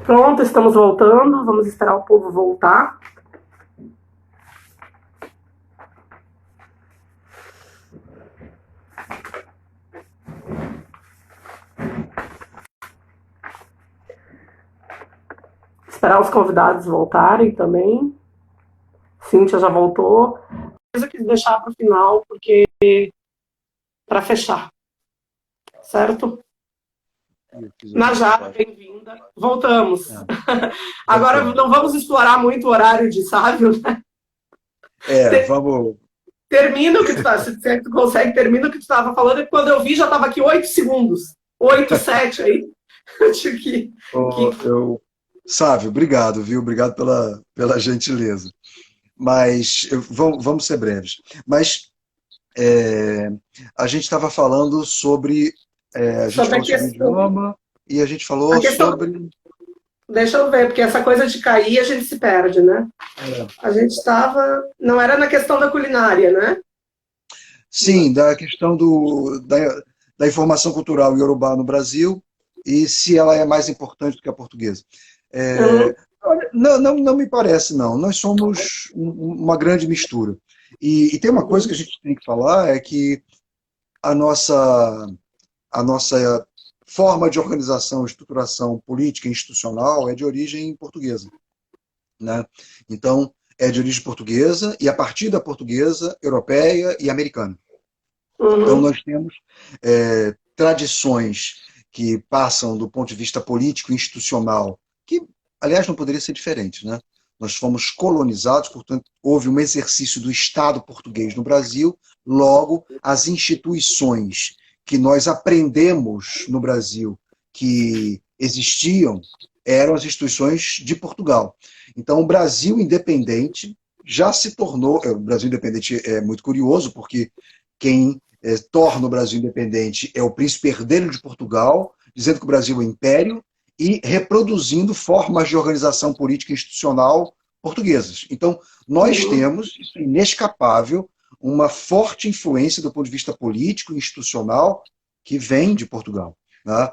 Pronto, estamos voltando. Vamos esperar o povo voltar. Esperar os convidados voltarem também. Cíntia já voltou. Eu quis deixar para o final, porque para fechar, certo? Najara, bem-vinda. Voltamos. Agora não vamos explorar muito o horário de Sávio, né? Vamos... Termina o que tu está, se tu consegue, termina o que tu estava falando, e quando eu vi já estava aqui 8 segundos. 8, 7 aí. Eu tive que... Sávio, obrigado, viu? Obrigado pela gentileza. Mas vamos ser breves. Mas a gente estava falando sobre... a gente falou sobre o idioma e a gente falou sobre... Deixa eu ver, porque essa coisa de cair a gente se perde, né? A gente estava... Não era na questão da culinária, né? Sim, da questão da informação cultural iorubá no Brasil e se ela é mais importante do que a portuguesa. Não me parece, não. Nós somos uma grande mistura. E tem uma coisa que a gente tem que falar, é que a nossa forma de organização, estruturação política e institucional é de origem portuguesa, né? Então, é de origem portuguesa e, a partir da portuguesa, europeia e americana. Então, nós temos tradições que passam do ponto de vista político e institucional, que, aliás, não poderia ser diferente, né? Nós fomos colonizados, portanto, houve um exercício do Estado português no Brasil, logo, as instituições que nós aprendemos no Brasil que existiam eram as instituições de Portugal. Então, o Brasil independente já se tornou... O Brasil independente é muito curioso, porque quem torna o Brasil independente é o príncipe herdeiro de Portugal, dizendo que o Brasil é império e reproduzindo formas de organização política e institucional portuguesas. Então, nós temos, isso é inescapável, uma forte influência do ponto de vista político e institucional que vem de Portugal, né?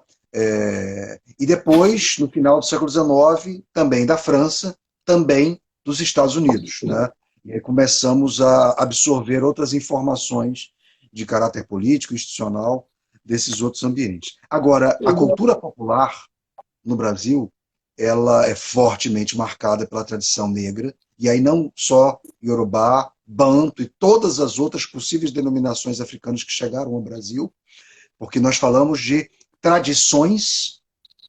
E depois, no final do século XIX, também da França, também dos Estados Unidos, né? E aí começamos a absorver outras informações de caráter político e institucional desses outros ambientes. Agora, a cultura popular no Brasil, ela é fortemente marcada pela tradição negra, e aí não só Iorubá, Banto e todas as outras possíveis denominações africanas que chegaram ao Brasil, porque nós falamos de tradições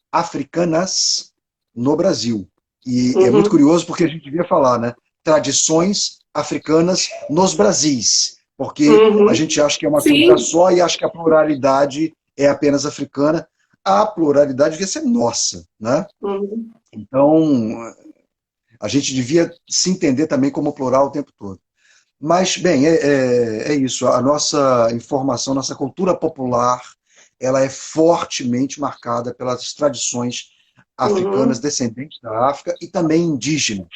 africanas no Brasil. E é muito curioso porque a gente devia falar, né? Tradições africanas nos Brasis, porque a gente acha que é uma coisa só e acha que a pluralidade é apenas africana. A pluralidade devia ser nossa, né? Então, a gente devia se entender também como plural o tempo todo. Mas, bem, é isso. A nossa informação, nossa cultura popular, ela é fortemente marcada pelas tradições africanas descendentes da África e também indígenas,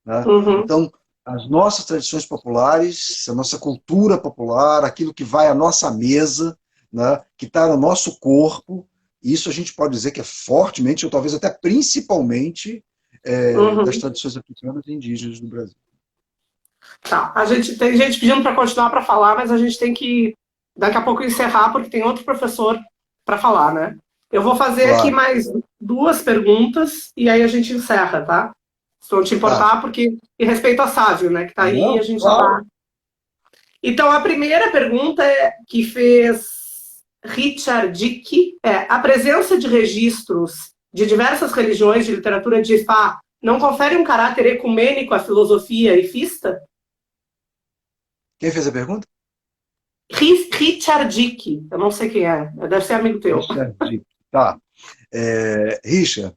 né? Então, as nossas tradições populares, a nossa cultura popular, aquilo que vai à nossa mesa, né, que está no nosso corpo, isso a gente pode dizer que é fortemente, ou talvez até principalmente, das tradições africanas e indígenas do Brasil. Tá, a gente tem gente pedindo para continuar para falar, mas a gente tem que daqui a pouco encerrar, porque tem outro professor para falar, né? Eu vou fazer aqui mais 2 perguntas e aí a gente encerra, tá? Se não te importar, porque em respeito a Sávio, né, que está aí, a gente já... Então, a primeira pergunta que fez Richard Dick a presença de registros de diversas religiões de literatura de Ifá não confere um caráter ecumênico à filosofia ifista? Quem fez a pergunta? Richard Dick, eu não sei quem é, deve ser amigo teu. Richard Dick, tá. Richard,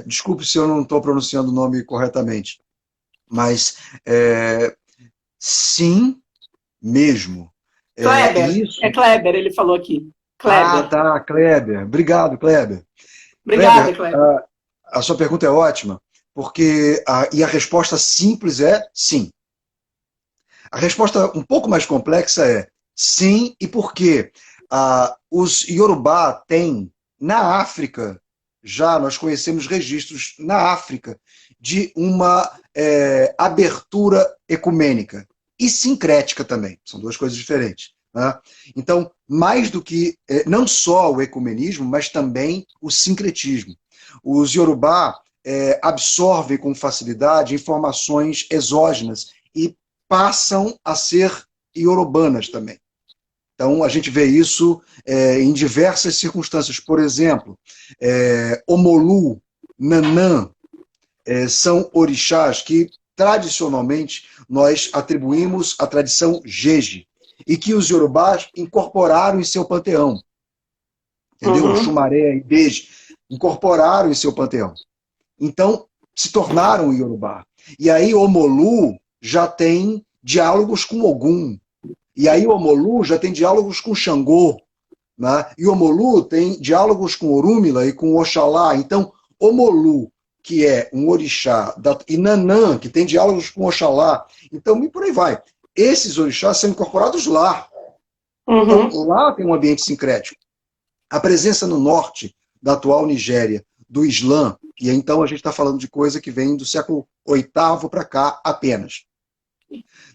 desculpe se eu não estou pronunciando o nome corretamente, mas sim mesmo. Kleber, é Kleber, ele falou aqui. Kleber. Ah, tá, Kleber. Obrigado, Kleber. Obrigada, Kleber. A sua pergunta é ótima, porque a resposta simples é sim. A resposta um pouco mais complexa é sim, e por quê? Os Yorubá têm, na África, já nós conhecemos registros na África de uma abertura ecumênica e sincrética também. São duas coisas diferentes. Né? Então, mais do que não só o ecumenismo, mas também o sincretismo. Os Yorubá absorvem com facilidade informações exógenas e passam a ser iorubanas também. Então, a gente vê isso em diversas circunstâncias. Por exemplo, Omolu, Nanã, são orixás que, tradicionalmente, nós atribuímos à tradição Jeje, e que os Yorubás incorporaram em seu panteão. Entendeu? Uhum. Xumaré e Beje incorporaram em seu panteão. Então, se tornaram Yorubá. E aí, Omolu já tem diálogos com Ogum. E aí, Omolu já tem diálogos com Xangô. Né? E Omolu tem diálogos com Orúmila e com Oxalá. Então, Omolu, que é um orixá, e Nanã, que tem diálogos com Oxalá. Então, e por aí vai. Esses orixás são incorporados lá. Uhum. Então, lá tem um ambiente sincrético. A presença no norte da atual Nigéria do Islã, e então a gente está falando de coisa que vem do século VIII para cá apenas.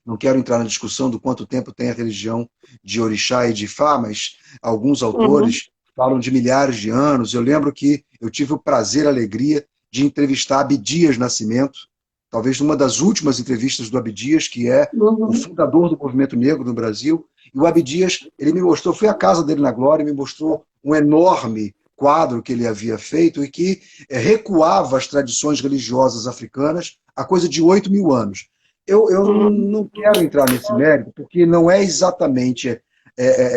Não quero entrar na discussão do quanto tempo tem a religião de Orixá e de Ifá, mas alguns autores falam de milhares de anos. Eu lembro que eu tive o prazer, a alegria de entrevistar Abdias Nascimento, talvez numa das últimas entrevistas do Abdias, que é o fundador do movimento negro no Brasil. E o Abdias, ele me mostrou, fui à casa dele na Glória, e me mostrou um enorme quadro que ele havia feito e que recuava as tradições religiosas africanas há coisa de 8.000 anos. Eu não quero entrar nesse mérito, porque não é exatamente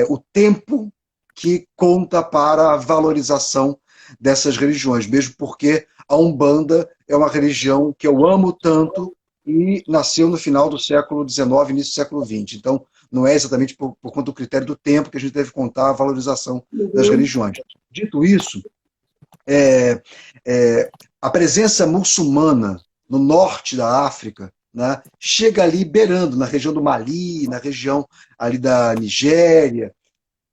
o tempo que conta para a valorização dessas religiões, mesmo porque a Umbanda é uma religião que eu amo tanto e nasceu no final do século XIX, início do século XX. Então, não é exatamente por conta do critério do tempo que a gente deve contar a valorização das religiões. Dito isso, a presença muçulmana no norte da África, né, chega ali beirando, na região do Mali, na região ali da Nigéria,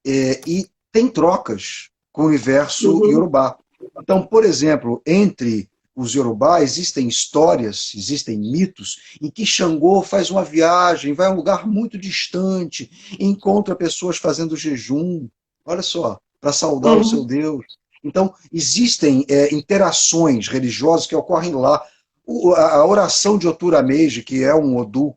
e tem trocas com o universo iorubá. Então, por exemplo, entre os Yorubá existem histórias, existem mitos em que Xangô faz uma viagem, vai a um lugar muito distante, encontra pessoas fazendo jejum, olha só, para saudar o seu Deus. Então, existem interações religiosas que ocorrem lá. A oração de Oturameji, que é um Odu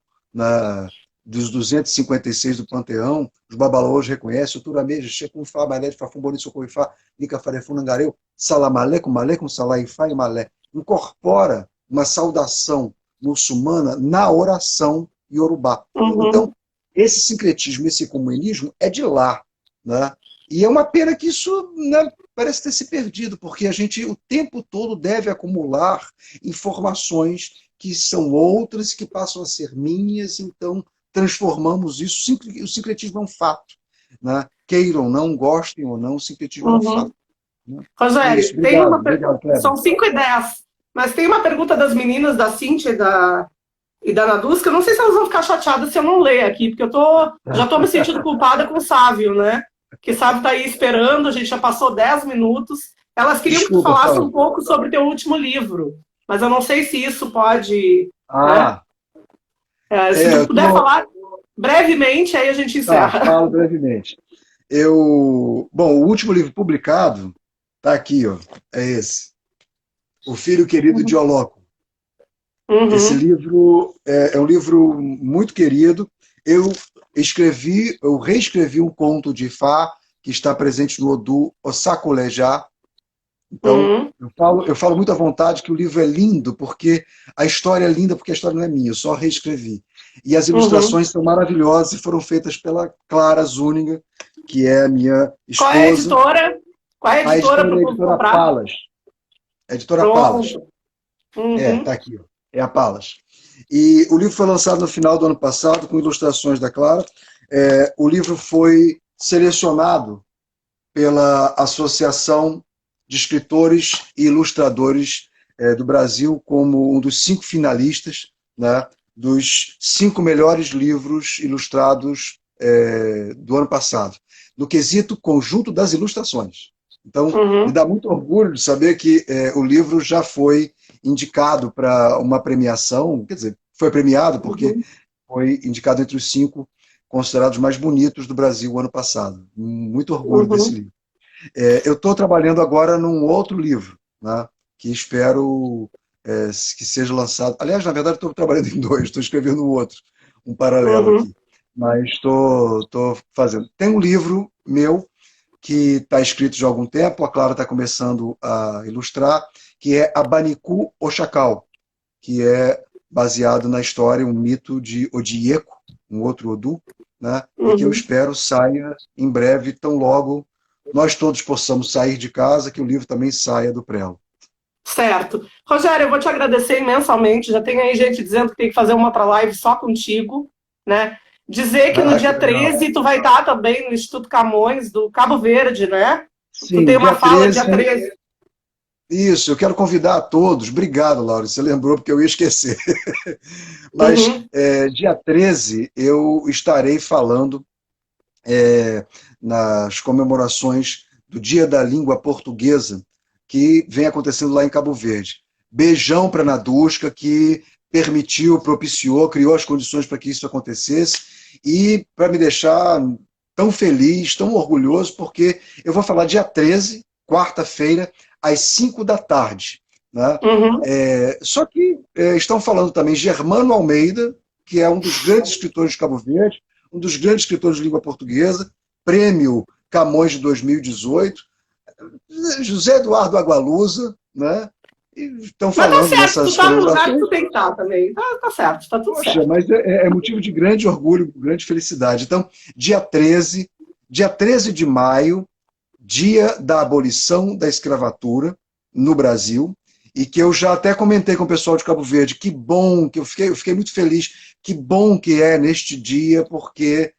dos 256 do Panteão, os babalaôs reconhecem, Oturameji, Shekun Fá, Malé, Fafumboni, Socorrifá, Nika Farefunangareu, Salamalé, Malé, Salaifá e Malé. Incorpora uma saudação muçulmana na oração iorubá. Então, esse sincretismo, esse comunismo é de lá. Né? E é uma pena que isso parece ter se perdido, porque a gente o tempo todo deve acumular informações que são outras, que passam a ser minhas, então transformamos isso. O sincretismo é um fato. Né? Queiram ou não, gostem ou não, o sincretismo é um fato. Né? Rogério, isso, obrigado, são 5h10, mas tem uma pergunta das meninas, da Cíntia e da Nadus, que eu não sei se elas vão ficar chateadas se eu não ler aqui, porque já estou me sentindo culpada com o Sávio, né? Que Sávio está aí esperando, a gente já passou 10 minutos. Elas queriam que tu falasse um pouco sobre teu último livro, mas eu não sei se isso pode... se tu puder falar brevemente, aí a gente encerra. Falo brevemente. Bom, o último livro publicado está aqui, ó, é esse. O Filho Querido de Olóculo. Esse livro é um livro muito querido. Eu reescrevi um conto de Ifá que está presente no Odu Osakolejá. Então, eu falo muito à vontade que o livro é lindo, porque a história é linda, porque a história não é minha, eu só reescrevi. E as ilustrações são maravilhosas e foram feitas pela Clara Zúñiga, que é a minha esposa. Qual é a editora? Qual é a editora para a editora Palas. A editora Palas. Tá aqui, ó. É a Palas. E o livro foi lançado no final do ano passado, com ilustrações da Clara. O livro foi selecionado pela Associação de Escritores e Ilustradores do Brasil como um dos 5 finalistas, né, dos 5 melhores livros ilustrados do ano passado, no quesito conjunto das ilustrações. Então, me dá muito orgulho de saber que o livro já foi indicado para uma premiação, quer dizer, foi premiado porque foi indicado entre os 5 considerados mais bonitos do Brasil o ano passado. Muito orgulho desse livro. Eu estou trabalhando agora num outro livro, né, que espero que seja lançado. Aliás, na verdade, estou trabalhando em 2, estou escrevendo outro, um paralelo aqui. Mas estou fazendo. Tem um livro meu que está escrito já há algum tempo, a Clara está começando a ilustrar, que é Abaniku o Chacal, que é baseado na história, um mito de Odieco, um outro Odu, né? E que eu espero saia em breve, tão logo nós todos possamos sair de casa, que o livro também saia do prelo. Certo. Rogério, eu vou te agradecer imensamente. Já tem aí gente dizendo que tem que fazer uma outra live só contigo, né? Dizer que no dia 13 tu vai estar também no Instituto Camões, do Cabo Verde, né? Sim, tu tem uma dia fala 13, dia 13. Isso, eu quero convidar a todos. Obrigado, Laura, você lembrou porque eu ia esquecer. Mas dia 13 eu estarei falando nas comemorações do Dia da Língua Portuguesa, que vem acontecendo lá em Cabo Verde. Beijão para a Nadusca, que permitiu, propiciou, criou as condições para que isso acontecesse, e para me deixar tão feliz, tão orgulhoso, porque eu vou falar dia 13, quarta-feira, às 5 da tarde. Né? Só que estão falando também Germano Almeida, que é um dos grandes escritores de Cabo Verde, um dos grandes escritores de língua portuguesa, prêmio Camões de 2018, José Eduardo Agualusa, né? E estão falando Mas tá certo, nessas tu tá no lugar que comemorações. tu tem que estar também. Tá certo, tá tudo Poxa, certo. mas é motivo de grande orgulho, grande felicidade. Então, dia 13 de maio, dia da abolição da escravatura no Brasil, e que eu já até comentei com o pessoal de Cabo Verde, que bom, que eu fiquei muito feliz, que bom que é neste dia, porque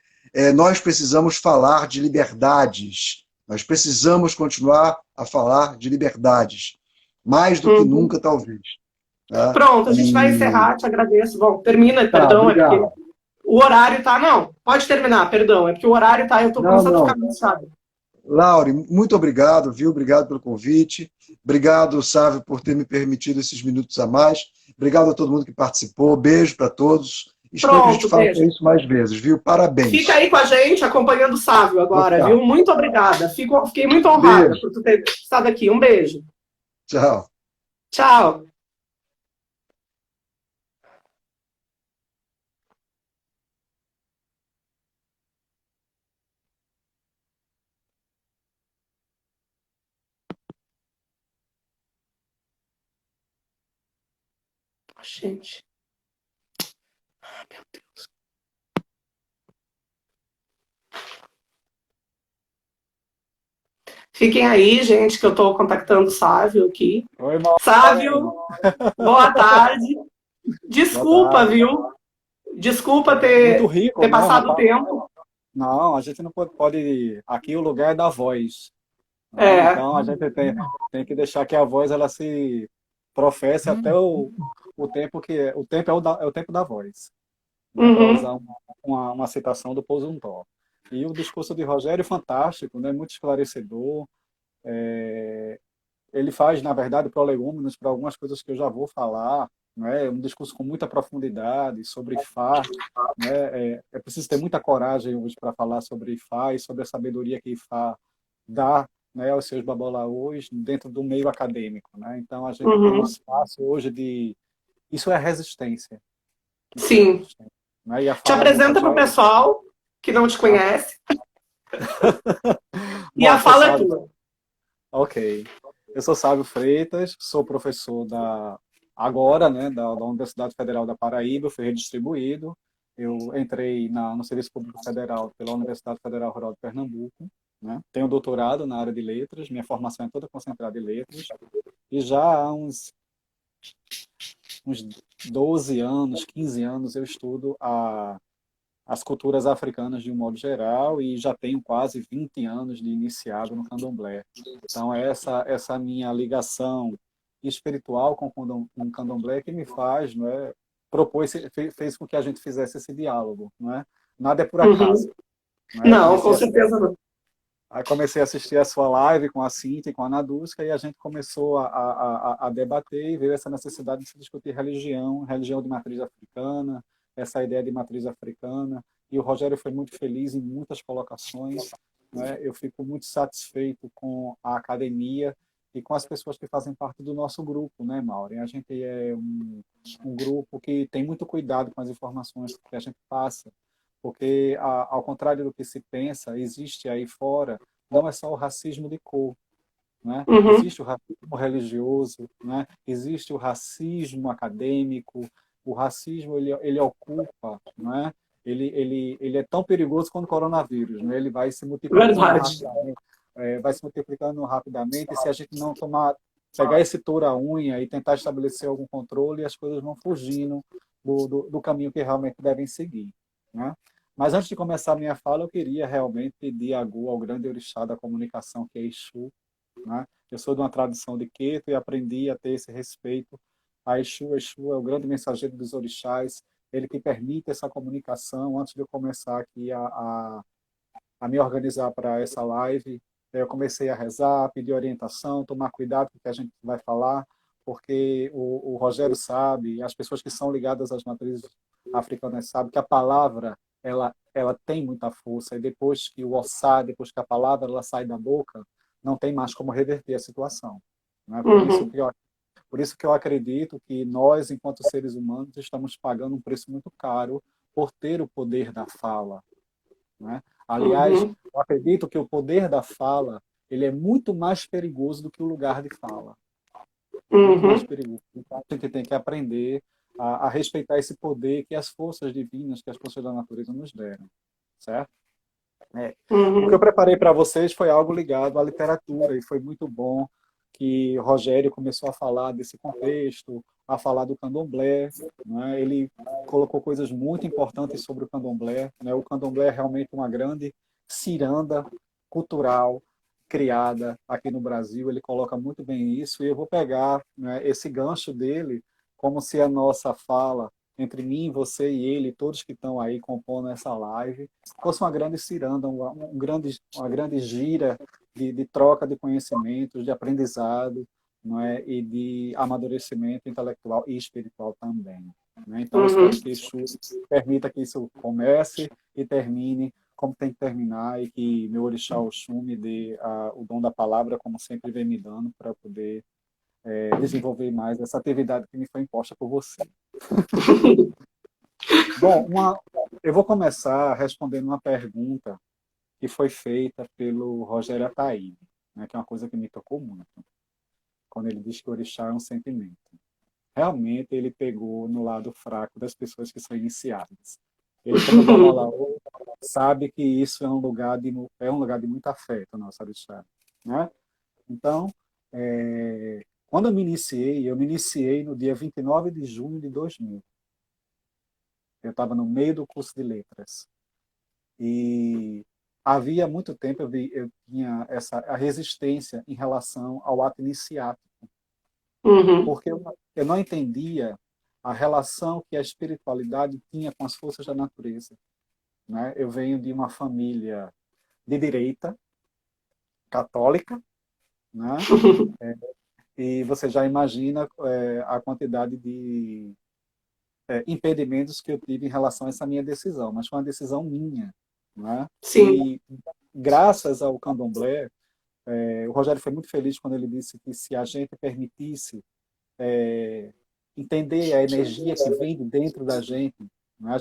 nós precisamos falar de liberdades, nós precisamos continuar a falar de liberdades, mais do que nunca, talvez. Tá? Pronto, a gente vai encerrar, te agradeço. Bom, termina, Tá, perdão, é porque obrigado. o horário tá. Não, pode terminar, perdão, é porque o horário tá, eu tô Não, começando a ficar não. cansado. Laure, muito obrigado, viu? Obrigado pelo convite. Obrigado, Sávio, por ter me permitido esses minutos a mais. Obrigado a todo mundo que participou. Beijo para todos. Espero que a gente Pronto, faça beijo. isso mais vezes, viu? Fica Parabéns. aí com a gente, acompanhando o Sávio Vou agora, ficar. viu? Muito obrigada. Fiquei muito honrada Beijo. por tu ter estado aqui. Um beijo. Tchau. Tchau. Gente. Meu Deus. Fiquem aí, gente, que eu estou contactando o Sávio aqui. Oi, Mauro. Sávio, boa tarde. Desculpa, Boa tarde. viu? Desculpa Muito ter, rico, ter né, passado o rapaz? tempo. Não, a gente não pode. Aqui o lugar é da voz, né? Então a gente tem que deixar que a voz ela se professe até o tempo que o tempo é o tempo da voz, né? Para usar uma citação do Poussin. E o discurso de Rogério é fantástico, né? Muito esclarecedor. Ele faz, na verdade, prolegômenos para algumas coisas que eu já vou falar, né? Um discurso com muita profundidade sobre Fá, né? É preciso ter muita coragem hoje para falar sobre Fá e sobre a sabedoria que Fá dá, né, aos seus babalaôs dentro do meio acadêmico, né? Então a gente tem um espaço hoje de isso é resistência, isso é Sim. resistência, né? E a Te fala do apresenta para o Rogério, pessoal que não te conhece. E bom, a eu sou fala é Sávio, tua. ok, eu sou Sávio Freitas, sou professor agora, né, da Universidade Federal da Paraíba, eu fui redistribuído, eu entrei no Serviço Público Federal pela Universidade Federal Rural de Pernambuco, né? Tenho doutorado na área de letras, minha formação é toda concentrada em letras, e já há uns 12 anos, 15 anos eu estudo as culturas africanas de um modo geral e já tenho quase 20 anos de iniciado no candomblé. Então, essa minha ligação espiritual com o candomblé que me faz, não é, fez com que a gente fizesse esse diálogo. Não é? Nada é por acaso. Não é? Eu Não, conheci com certeza não. Aí comecei a assistir a sua live com a Cíntia e com a Nadusca, e a gente começou a debater, e veio essa necessidade de se discutir religião, religião de matriz africana, essa ideia de matriz africana, e o Rogério foi muito feliz em muitas colocações, né? Eu fico muito satisfeito com a academia e com as pessoas que fazem parte do nosso grupo, né, Maureen? A gente é um grupo que tem muito cuidado com as informações que a gente passa, porque, ao contrário do que se pensa, existe aí fora, não é só o racismo de cor, né? Uhum. Existe o racismo religioso, né? Existe o racismo acadêmico, o racismo ele ocupa, né? Ele é tão perigoso quanto o coronavírus, né? Ele vai se multiplicando Verdade. rapidamente, vai se multiplicando rapidamente, e se a gente não pegar esse touro-unha e tentar estabelecer algum controle, as coisas vão fugindo do caminho que realmente devem seguir, né? Mas antes de começar a minha fala, eu queria realmente pedir a Gu, ao grande orixá da comunicação, que é Exu, né? Eu sou de uma tradição de Queto e aprendi a ter esse respeito a Exu. Exu é o grande mensageiro dos orixás, ele que permite essa comunicação. Antes de eu começar aqui a me organizar para essa live, eu comecei a rezar, pedir orientação, tomar cuidado com o que a gente vai falar, porque o Rogério sabe, as pessoas que são ligadas às matrizes africanas sabem que a palavra ela tem muita força, e depois que o ossá, depois que a palavra ela sai da boca, não tem mais como reverter a situação, né? Uhum. Por isso que eu acredito que nós, enquanto seres humanos, estamos pagando um preço muito caro por ter o poder da fala, né? Aliás, Uhum. eu acredito que o poder da fala ele é muito mais perigoso do que o lugar de fala, muito mais Uhum. perigoso. Então, a gente tem que aprender a respeitar esse poder que as forças divinas, que as forças da natureza nos deram, certo? O que eu Uhum. preparei para vocês foi algo ligado à literatura, e foi muito bom que o Rogério começou a falar desse contexto, a falar do candomblé, né? Ele colocou coisas muito importantes sobre o candomblé, né? O candomblé é realmente uma grande ciranda cultural criada aqui no Brasil, ele coloca muito bem isso, e eu vou pegar, né, esse gancho dele como se a nossa fala entre mim, você e ele, todos que estão aí compondo essa live, fosse uma grande ciranda, uma grande gira de troca de conhecimentos, de aprendizado, não é? E de amadurecimento intelectual e espiritual também. Né? Então, eu Uhum. espero que Exu permita que isso comece e termine como tem que terminar, e que meu orixá Oxum me dê o dom da palavra, como sempre vem me dando, para poder desenvolver mais essa atividade que me foi imposta por você. Bom, eu vou começar respondendo uma pergunta que foi feita pelo Rogério Ataíde, né, que é uma coisa que me tocou muito, quando ele diz que o orixá é um sentimento. Realmente ele pegou no lado fraco das pessoas que são iniciadas. Ele, como Babalaô, sabe que isso é um lugar de muito afeto, nosso orixá, né? Então, quando eu me iniciei no dia 29 de junho de 2000. Eu estava no meio do curso de letras. E havia muito tempo eu tinha a resistência em relação ao ato iniciático, Uhum. porque eu não entendia a relação que a espiritualidade tinha com as forças da natureza, né? Eu venho de uma família de direita, católica, né? E você já imagina a quantidade de impedimentos que eu tive em relação a essa minha decisão, mas foi uma decisão minha, né? Sim. E graças ao candomblé, o Rogério foi muito feliz quando ele disse que se a gente permitisse entender a energia que vem de dentro da gente, né,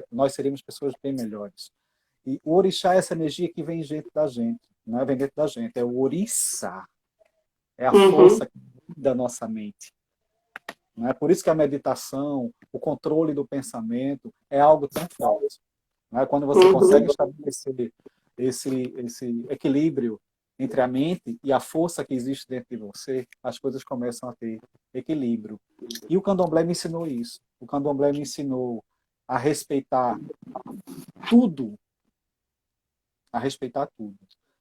nós seríamos pessoas bem melhores. E o orixá é essa energia que vem dentro da gente, não é vem dentro da gente, é o orixá, é a Uhum. força da nossa mente. Né? Por isso que a meditação, o controle do pensamento é algo tão forte. Né? Quando você consegue Uhum. estabelecer esse equilíbrio entre a mente e a força que existe dentro de você, as coisas começam a ter equilíbrio. E o candomblé me ensinou isso. O candomblé me ensinou a respeitar tudo, a respeitar tudo.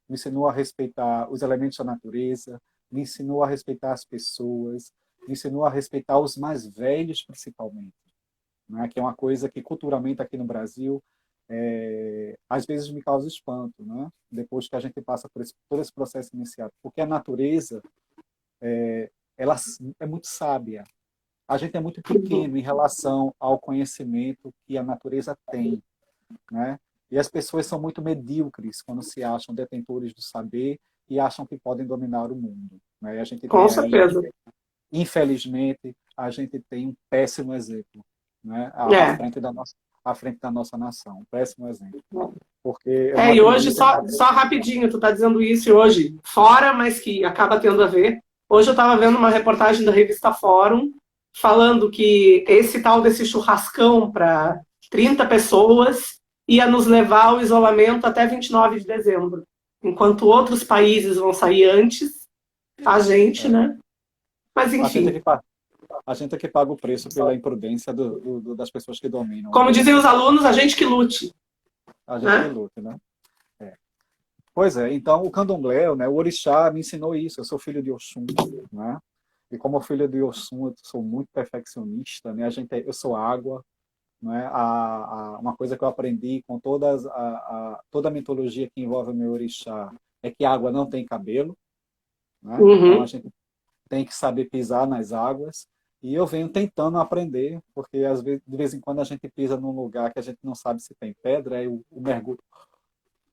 Me ensinou a respeitar os elementos da natureza, me ensinou a respeitar as pessoas, me ensinou a respeitar os mais velhos, principalmente, né? Que é uma coisa que culturalmente aqui no Brasil às vezes me causa espanto, né? Depois que a gente passa por todo esse processo iniciado. Porque a natureza, ela é muito sábia. A gente é muito pequeno em relação ao conhecimento que a natureza tem, né? E as pessoas são muito medíocres quando se acham detentores do saber e acham que podem dominar o mundo, né? E a gente Com tem aí, certeza. infelizmente, a gente tem um péssimo exemplo, né? À frente da nossa nação, um péssimo exemplo. Porque eu não E hoje, acredito só rapidinho, tu tá dizendo isso, e hoje, fora, mas que acaba tendo a ver, hoje eu estava vendo uma reportagem da revista Fórum, falando que esse tal desse churrascão para 30 pessoas ia nos levar ao isolamento até 29 de dezembro. Enquanto outros países vão sair antes, a gente, né? Mas enfim. A gente é que paga o preço pela imprudência das pessoas que dominam. Como dizem os alunos, a gente que lute. A gente que lute, né? Pois é, então o candomblé, né, o orixá me ensinou isso. Eu sou filho de Oxum, né? E como filho de Oxum, eu sou muito perfeccionista, né? Eu sou água, né? Uma coisa que eu aprendi com toda a mitologia que envolve o meu orixá é que a água não tem cabelo, né? Então a gente tem que saber pisar nas águas. E eu venho tentando aprender, porque às vezes, de vez em quando a gente pisa num lugar que a gente não sabe se tem pedra, aí o mergulho,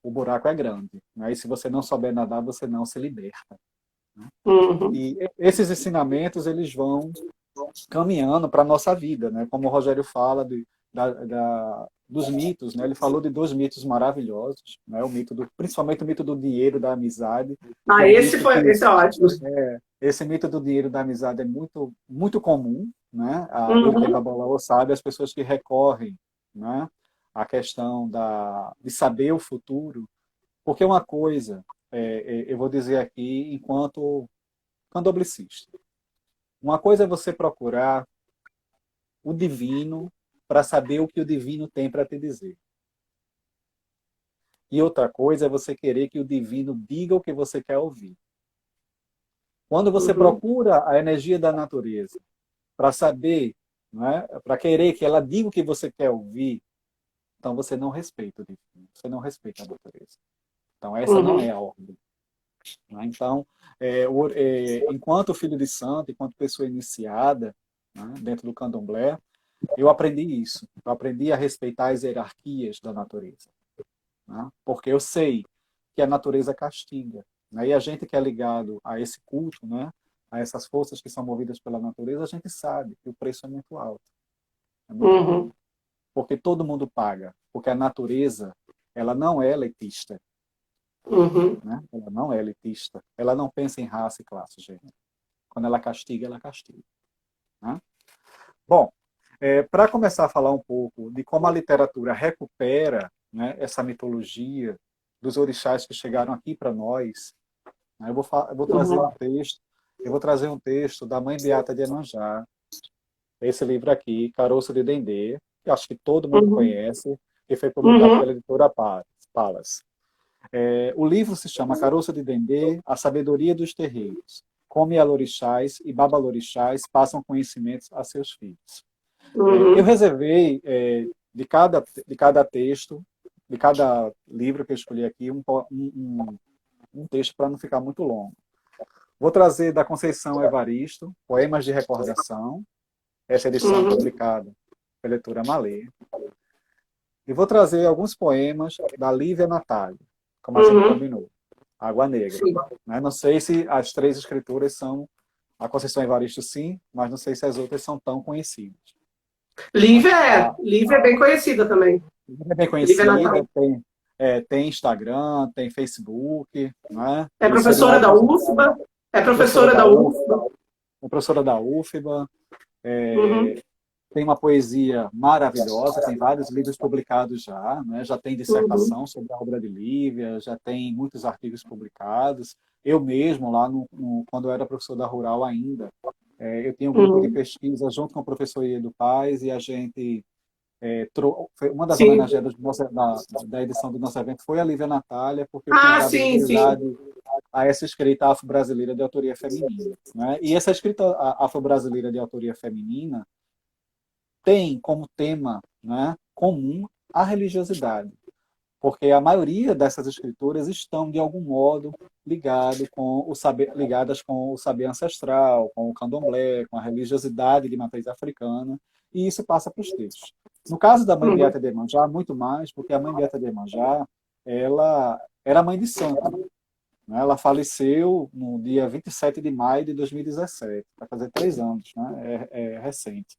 o buraco é grande, né? E se você não souber nadar, você não se liberta, né? E esses ensinamentos, eles vão caminhando para a nossa vida, né? Como o Rogério fala dos mitos, né? Ele falou de 2 mitos maravilhosos, né? Principalmente o mito do dinheiro, da amizade. Esse é ótimo. Esse mito do dinheiro, da amizade é muito, muito comum, né? O Babalaô sabe, as pessoas que recorrem, né? A questão de saber o futuro, porque uma coisa, eu vou dizer aqui, enquanto candomblessista, uma coisa é você procurar o divino para saber o que o divino tem para te dizer. E outra coisa é você querer que o divino diga o que você quer ouvir. Quando você procura a energia da natureza para saber, né, para querer que ela diga o que você quer ouvir, então você não respeita o divino, você não respeita a natureza. Então essa não é a ordem. Né? Então, enquanto filho de santo, enquanto pessoa iniciada, né, dentro do candomblé, eu aprendi isso. Eu aprendi a respeitar as hierarquias da natureza. Né? Porque eu sei que a natureza castiga. Né? E a gente que é ligado a esse culto, né, a essas forças que são movidas pela natureza, a gente sabe que o preço é muito alto. É muito alto. Porque todo mundo paga. Porque a natureza, ela não é elitista. Né? Ela não é elitista. Ela não pensa em raça e classe, gênero. Quando ela castiga, ela castiga. Né? Bom, para começar a falar um pouco de como a literatura recupera, né, essa mitologia dos orixás que chegaram aqui para nós, né, eu vou trazer um texto. Eu vou trazer um texto da Mãe Beata de Iemanjá. Esse livro aqui, Caroço de Dendê, que acho que todo mundo conhece, que foi publicado pela editora Palas. O livro se chama Caroço de Dendê, A Sabedoria dos Terreiros. Como Yalorixás e Babalorixás passam conhecimentos a seus filhos. Eu reservei de cada texto, de cada livro que eu escolhi aqui, um texto para não ficar muito longo. Vou trazer da Conceição Evaristo, Poemas de Recordação, essa edição publicada pela editora Malê. E vou trazer alguns poemas da Lívia Natália, como a gente combinou. Água Negra. Né? Não sei se as 3 escrituras são a Conceição Evaristo, sim, mas não sei se as outras são tão conhecidas. Lívia é bem conhecida também. Lívia é bem conhecida, tem Instagram, tem Facebook. Né? É professora da UFBA. É professora da UFBA. É professora da UFBA. Tem uma poesia maravilhosa, tem vários livros publicados já, né? Já tem dissertação sobre a obra de Lívia, já tem muitos artigos publicados. Eu mesmo, lá quando eu era professor da Rural ainda, eu tinha um grupo de pesquisa junto com o professor Iedo Paz, e a gente, uma das homenageadas da edição do nosso evento foi a Lívia Natália, porque eu tinha dado prioridade a essa escrita afro-brasileira de autoria feminina. Né? E essa escrita afro-brasileira de autoria feminina tem como tema, né, comum a religiosidade, porque a maioria dessas escrituras estão, de algum modo, ligadas com o saber ancestral, com o candomblé, com a religiosidade de matriz africana, e isso passa para os textos. No caso da mãe Beata de Iemanjá, muito mais, porque a mãe Beata de Iemanjá, ela era mãe de santo, né? Ela faleceu no dia 27 de maio de 2017, vai fazer 3 anos, né? É recente.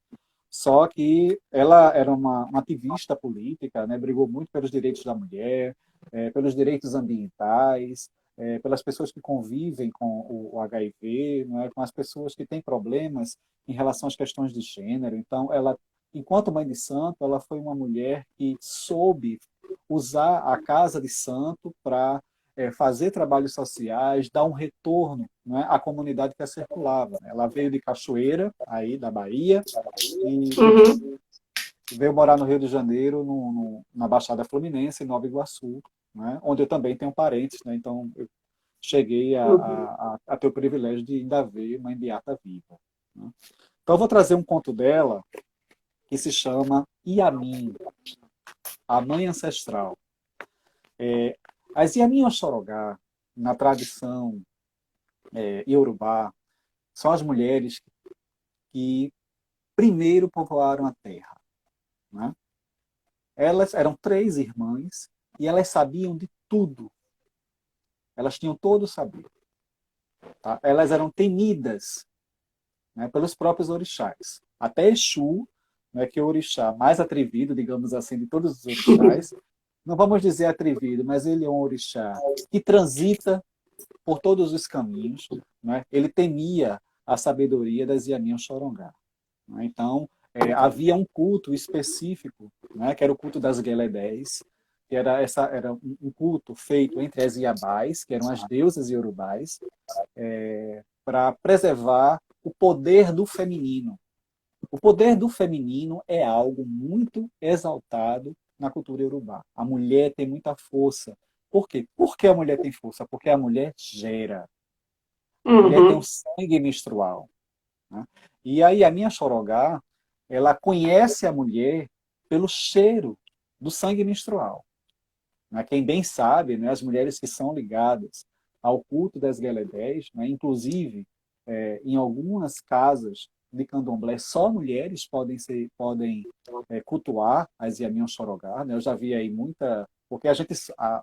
Só que ela era uma ativista política, né? Brigou muito pelos direitos da mulher, pelos direitos ambientais, pelas pessoas que convivem com o HIV, né? Com as pessoas que têm problemas em relação às questões de gênero. Então, ela, enquanto mãe de santo, ela foi uma mulher que soube usar a casa de santo para fazer trabalhos sociais, dar um retorno, né, à comunidade que a circulava. Ela veio de Cachoeira, aí da Bahia, e veio morar no Rio de Janeiro, na Baixada Fluminense, em Nova Iguaçu, né, onde eu também tenho parentes, né, então eu cheguei a ter o privilégio de ainda ver Mãe Beata viva. Né. Então eu vou trazer um conto dela que se chama Iamin, a Mãe Ancestral. As Iamin Oxorogá, na tradição iorubá, são as mulheres que primeiro povoaram a terra. Né? Elas eram 3 irmãs e elas sabiam de tudo. Elas tinham todo o saber. Tá? Elas eram temidas, né, pelos próprios orixás. Até Exu, né, que é o orixá mais atrevido, digamos assim, de todos os orixás, não vamos dizer atrevido, mas ele é um orixá que transita por todos os caminhos. Né? Ele temia a sabedoria das Iamin Oxorongá. Né? Então, havia um culto específico, né, que era o culto das Gueledés, que era um culto feito entre as Iabás, que eram as deusas iorubás, para preservar o poder do feminino. O poder do feminino é algo muito exaltado na cultura iorubá. A mulher tem muita força. Por quê? Por que a mulher tem força? Porque a mulher gera. A mulher tem um sangue menstrual. Né? E aí a minha Xorogá, ela conhece a mulher pelo cheiro do sangue menstrual. Né? Quem bem sabe, né, as mulheres que são ligadas ao culto das Gueledés, né, inclusive em algumas casas de candomblé, só mulheres podem cultuar as Iamin Xorogá. Né? Eu já vi aí muita... Porque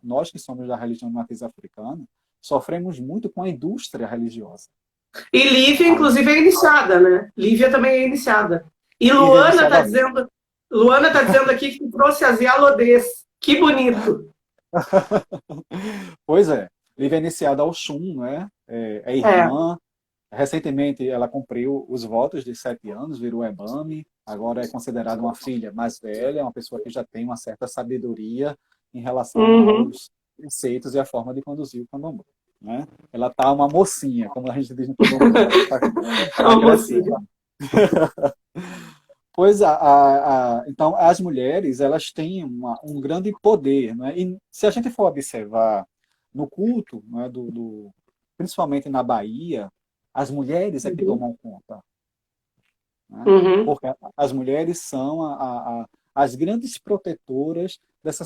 nós que somos da religião de matriz africana, sofremos muito com a indústria religiosa. E Lívia, inclusive, é iniciada, né? Lívia também é iniciada. E Luana está dizendo aqui que trouxe as Yalodês. Que bonito! Pois é. Lívia é iniciada ao Xum, né? É irmã. Recentemente ela cumpriu os votos de 7 anos, virou Ebame. Agora é considerada uma filha mais velha, uma pessoa que já tem uma certa sabedoria em relação aos preceitos e a forma de conduzir o candomblé. Né? Ela tá uma mocinha, como a gente diz no candomblé. Tá crescendo. Pois então as mulheres elas têm um grande poder, né? E se a gente for observar no culto, né, principalmente na Bahia, as mulheres é que tomam conta. Né? Porque as mulheres são as grandes protetoras dessa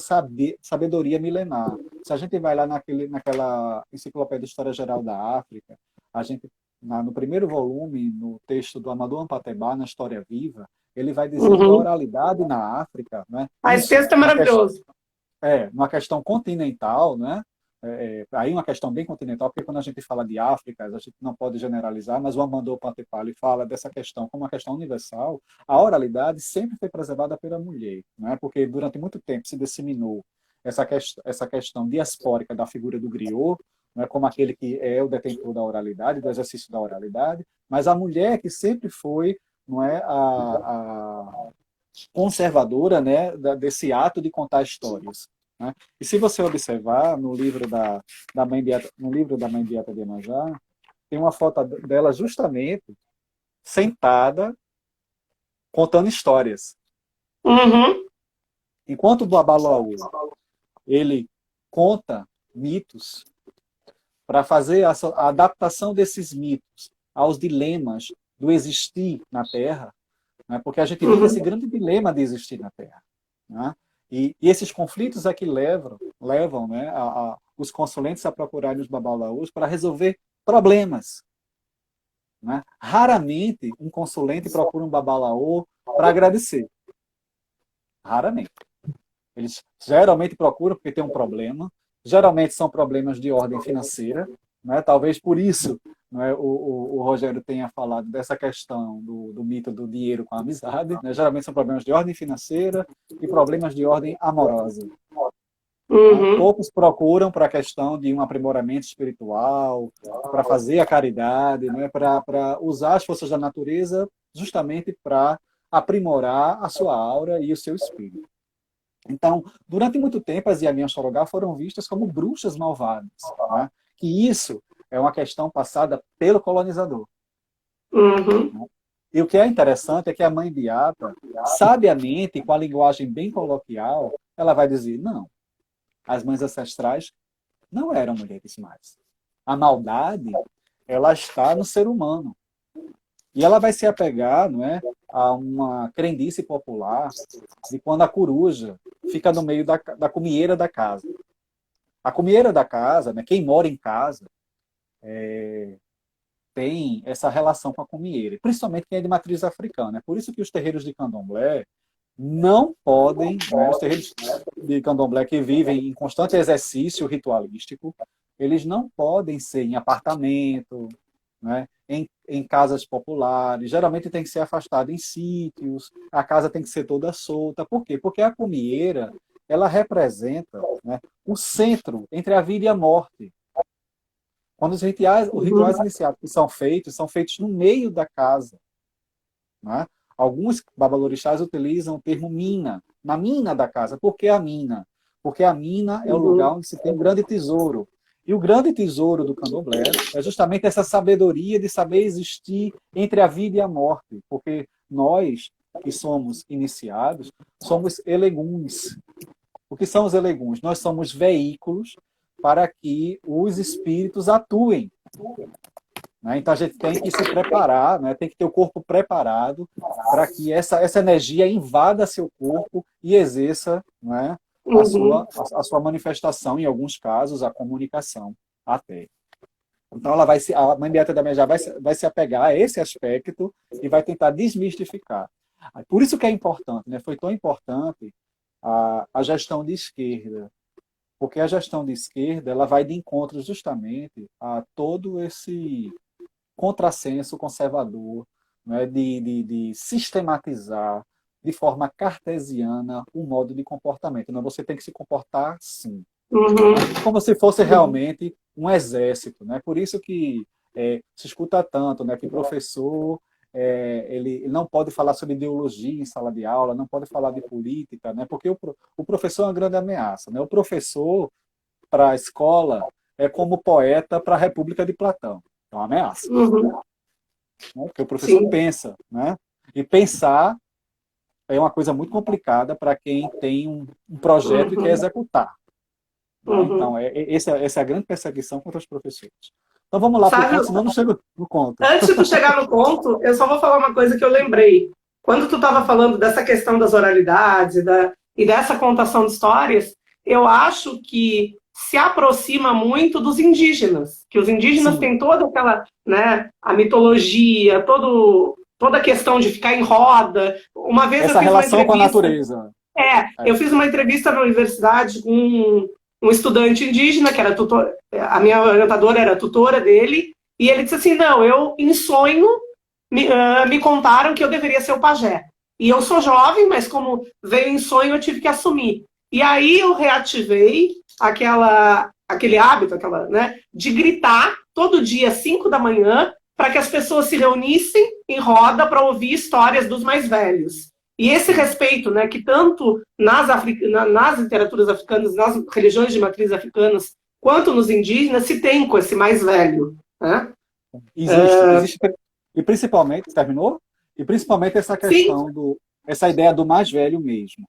sabedoria milenar. Se a gente vai lá naquela Enciclopédia de História Geral da África, a gente, no primeiro volume, no texto do Amadou Ampatebá, na História Viva, ele vai dizer que a oralidade na África... Né, esse texto é maravilhoso. Numa questão continental, né? Aí uma questão bem continental, porque quando a gente fala de África, a gente não pode generalizar, mas o Amadou Pantepali fala dessa questão como uma questão universal. A oralidade sempre foi preservada pela mulher, né? Porque durante muito tempo se disseminou essa questão diaspórica da figura do griot, né? Como aquele que é o detentor da oralidade, do exercício da oralidade, mas a mulher que sempre foi, não é, a conservadora, né, desse ato de contar histórias. Né? E se você observar no livro da Mãe Beata, de Iemanjá, tem uma foto dela justamente sentada contando histórias. Enquanto o Babalaú ele conta mitos para fazer a adaptação desses mitos aos dilemas do existir na Terra, né? Porque a gente vive esse grande dilema de existir na Terra. Né? E esses conflitos é que levam, né, os consulentes a procurarem os babalaús para resolver problemas, né? Raramente um consulente procura um babalaú para agradecer. Raramente. Eles geralmente procuram porque tem um problema. Geralmente são problemas de ordem financeira, né? Talvez por isso, né, o Rogério tenha falado dessa questão do mito do dinheiro com a amizade. Né? Geralmente são problemas de ordem financeira e problemas de ordem amorosa. Né? Poucos procuram para a questão de um aprimoramento espiritual, para fazer a caridade, né? Para usar as forças da natureza justamente para aprimorar a sua aura e o seu espírito. Então, durante muito tempo, as Yaminhas Xorogá foram vistas como bruxas malvadas. Né? Que isso é uma questão passada pelo colonizador. Uhum. E o que é interessante é que a mãe Beata, sabiamente, com a linguagem bem coloquial, ela vai dizer, não, as mães ancestrais não eram mulheres más. A maldade, ela está no ser humano. E ela vai se apegar, não é, a uma crendice popular de quando a coruja fica no meio da comieira da casa. A comieira da casa, né, quem mora em casa, tem essa relação com a comieira, principalmente quem é de matriz africana. É por isso que os terreiros de candomblé não podem, né, os terreiros de candomblé que vivem em constante exercício ritualístico, eles não podem ser em apartamento, né, em casas populares, geralmente tem que ser afastado em sítios, a casa tem que ser toda solta. Por quê? Porque a comieira, ela representa, né, o centro entre a vida e a morte. Quando os rituais iniciáticos são feitos no meio da casa. Né? Alguns babalorixás utilizam o termo mina, na mina da casa. Por que a mina? Porque a mina é o lugar onde se tem um grande tesouro. E o grande tesouro do candomblé é justamente essa sabedoria de saber existir entre a vida e a morte. Porque nós, que somos iniciados, somos eleguns. O que são os eleguns? Nós somos veículos para que os espíritos atuem. Né? Então a gente tem que se preparar, né? Tem que ter o corpo preparado para que essa energia invada seu corpo e exerça, né, a sua manifestação, em alguns casos, a comunicação até. Então a mãe Beata da Mejá vai se apegar a esse aspecto e vai tentar desmistificar. Por isso que é importante, né? Foi tão importante a gestão de esquerda, porque a gestão de esquerda ela vai de encontro justamente a todo esse contrassenso conservador, né, de sistematizar de forma cartesiana o modo de comportamento. Não, você tem que se comportar assim, né, como se fosse realmente um exército. Né? Por isso que se escuta tanto, né, que professor ele não pode falar sobre ideologia em sala de aula, não pode falar de política, né, porque o professor é uma grande ameaça. Né? O professor, para a escola, é como poeta para a República de Platão. É uma ameaça. Né? Porque o professor pensa. Né? E pensar é uma coisa muito complicada para quem tem um projeto e quer executar. Né? Então, essa é a grande perseguição contra os professores. Então, vamos lá para o conto, senão eu não chego no conto. Antes de tu chegar no conto, eu só vou falar uma coisa que eu lembrei. Quando tu estava falando dessa questão das oralidades e dessa contação de histórias, eu acho que se aproxima muito dos indígenas, que os indígenas têm toda aquela, né, a mitologia, toda a questão de ficar em roda. Uma vez essa relação com a natureza. Eu fiz uma entrevista na universidade com um estudante indígena, que era tutor, a minha orientadora era tutora dele, e ele disse assim, não, eu em sonho me contaram que eu deveria ser o pajé. E eu sou jovem, mas como veio em sonho, eu tive que assumir. E aí eu reativei aquele hábito, né, de gritar todo dia às 5 da manhã para que as pessoas se reunissem em roda para ouvir histórias dos mais velhos. E esse respeito, né, que tanto nas literaturas africanas, nas religiões de matriz africanas, quanto nos indígenas, se tem com esse mais velho. Né? Existe. E principalmente, terminou? E principalmente essa questão essa ideia do mais velho mesmo.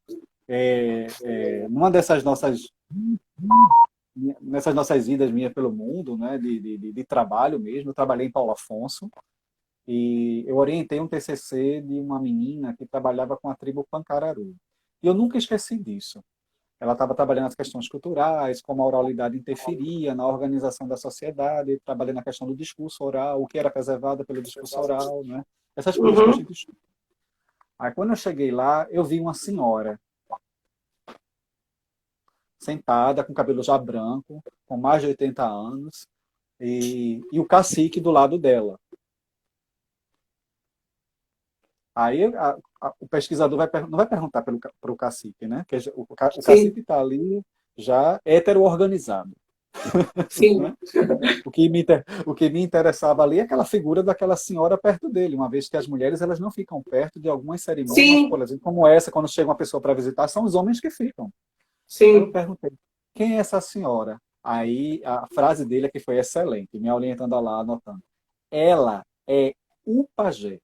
Numa nessas nossas idas minhas pelo mundo, né, de trabalho mesmo, eu trabalhei em Paulo Afonso e eu orientei um TCC de uma menina que trabalhava com a tribo Pancararu. E eu nunca esqueci disso. ela estava trabalhando as questões culturais, como a oralidade interferia na organização da sociedade, trabalhando a questão do discurso oral, o que era preservado pelo discurso oral, né? Essas coisas que a Uhum. gente estuda. Aí, quando eu cheguei lá, eu vi uma senhora sentada, com cabelo já branco, com mais de 80 anos, e o cacique do lado dela. Aí o pesquisador não vai perguntar para o cacique, né? Porque o Sim, cacique está ali já heteroorganizado. sim, Né? O que me interessava ali é aquela figura daquela senhora perto dele, uma vez que as mulheres elas não ficam perto de algumas cerimônias, sim, por exemplo, como essa, quando chega uma pessoa para visitar, são os homens que ficam. Aí eu sim. perguntei, quem é essa senhora? Aí a frase dele é que foi excelente, me orientando lá, anotando. Ela é o pajé.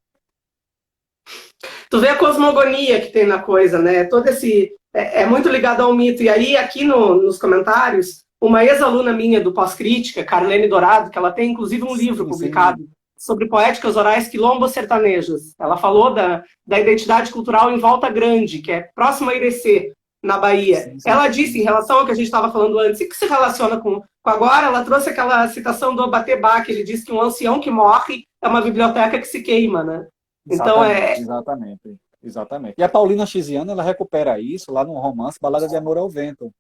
Tu vê a cosmogonia que tem na coisa, né? Todo esse. É muito ligado ao mito. E aí, aqui nos comentários, uma ex-aluna minha do Pós-Crítica, Carlene Dourado, que ela tem inclusive um livro Sim, sim. publicado sobre poéticas orais quilombos sertanejas. Ela falou da identidade cultural em Volta Grande, que é próxima a Irecê, na Bahia. Sim, sim, Ela sim, disse, em sim. relação ao que a gente estava falando antes, e que se relaciona com agora, ela trouxe aquela citação do Abatebá, que ele diz que um ancião que morre é uma biblioteca que se queima, né? Então, Exatamente, exatamente, exatamente. E a Paulina Chiziane, ela recupera isso lá no romance Balada de Amor ao Vento,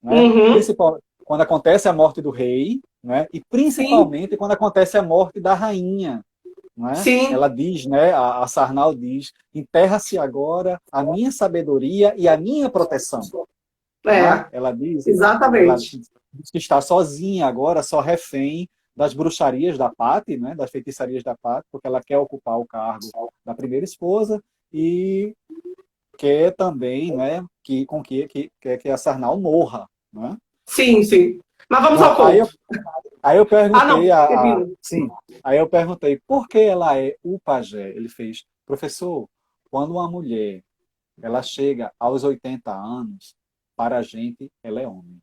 né? uhum, Principal, quando acontece a morte do rei, né? E sim, principalmente quando acontece a morte da rainha, né? sim, Ela diz, né? A Sarnau diz: enterra-se agora a minha sabedoria e a minha proteção, né? é, Ela exatamente. diz que está sozinha agora, só refém das bruxarias da Patti, né, das feitiçarias da Patti, porque ela quer ocupar o cargo da primeira esposa e quer também, né, que a Sarnau morra, né? Sim, sim. Mas vamos Não, ao ponto. aí eu Ah, perguntei não, Pepino. sim, aí eu perguntei por que ela é o pajé. Ele fez, professor, quando uma mulher ela chega aos 80 anos, para a gente ela é homem.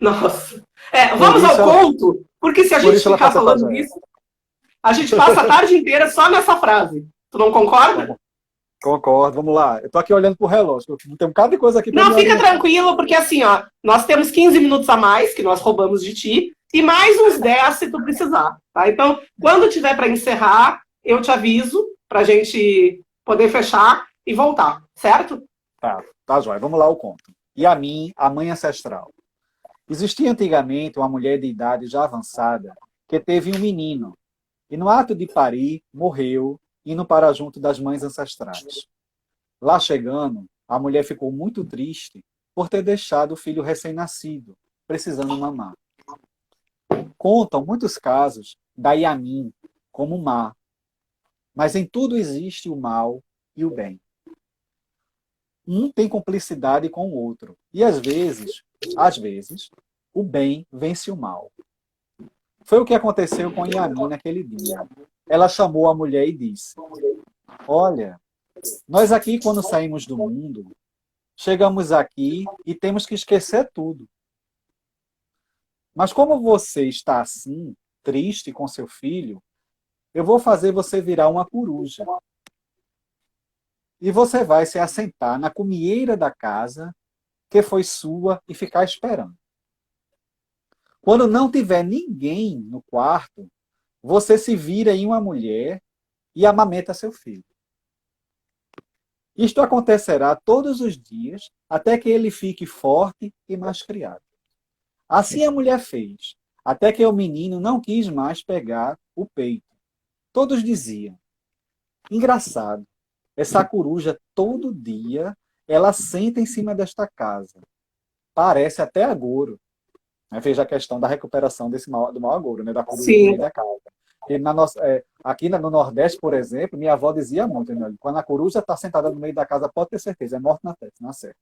Nossa. Por Vamos isso ao ela, ponto, porque se a por gente isso ela ficar pode ser falando pajé. disso, a gente passa a tarde inteira só nessa frase. Tu não concorda? Vamos, concordo, vamos lá. Eu tô aqui olhando pro relógio, tem um bocado de coisa aqui para me Não, fica orientar. tranquilo, porque assim, ó, nós temos 15 minutos a mais que nós roubamos de ti, e mais uns 10 se tu precisar, tá? Então, quando tiver para encerrar, eu te aviso pra gente poder fechar e voltar, certo? Tá, joia. Vamos lá o conto. E a mim, a mãe ancestral. Existia antigamente uma mulher de idade já avançada que teve um menino e no ato de parir morreu indo para junto das mães ancestrais. Lá chegando, a mulher ficou muito triste por ter deixado o filho recém-nascido, precisando mamar. Contam muitos casos da Yamin como má, mas em tudo existe o mal e o bem. Um tem cumplicidade com o outro. E às vezes, o bem vence o mal. Foi o que aconteceu com Yamin naquele dia. Ela chamou a mulher e disse: olha, nós aqui, quando saímos do mundo, chegamos aqui e temos que esquecer tudo. Mas como você está assim, triste com seu filho, eu vou fazer você virar uma coruja. E você vai se assentar na cumieira da casa que foi sua e ficar esperando. Quando não tiver ninguém no quarto, você se vira em uma mulher e amamenta seu filho. Isto acontecerá todos os dias até que ele fique forte e mais criado. Assim a mulher fez, até que o menino não quis mais pegar o peito. Todos diziam: engraçado, essa coruja todo dia ela senta em cima desta casa. Parece até agouro. Veja a questão da recuperação do mau agouro, né? Da coruja no meio Sim. da casa. E aqui no Nordeste, por exemplo, minha avó dizia muito, né? Quando a coruja está sentada no meio da casa, pode ter certeza, é morte na testa, na certa.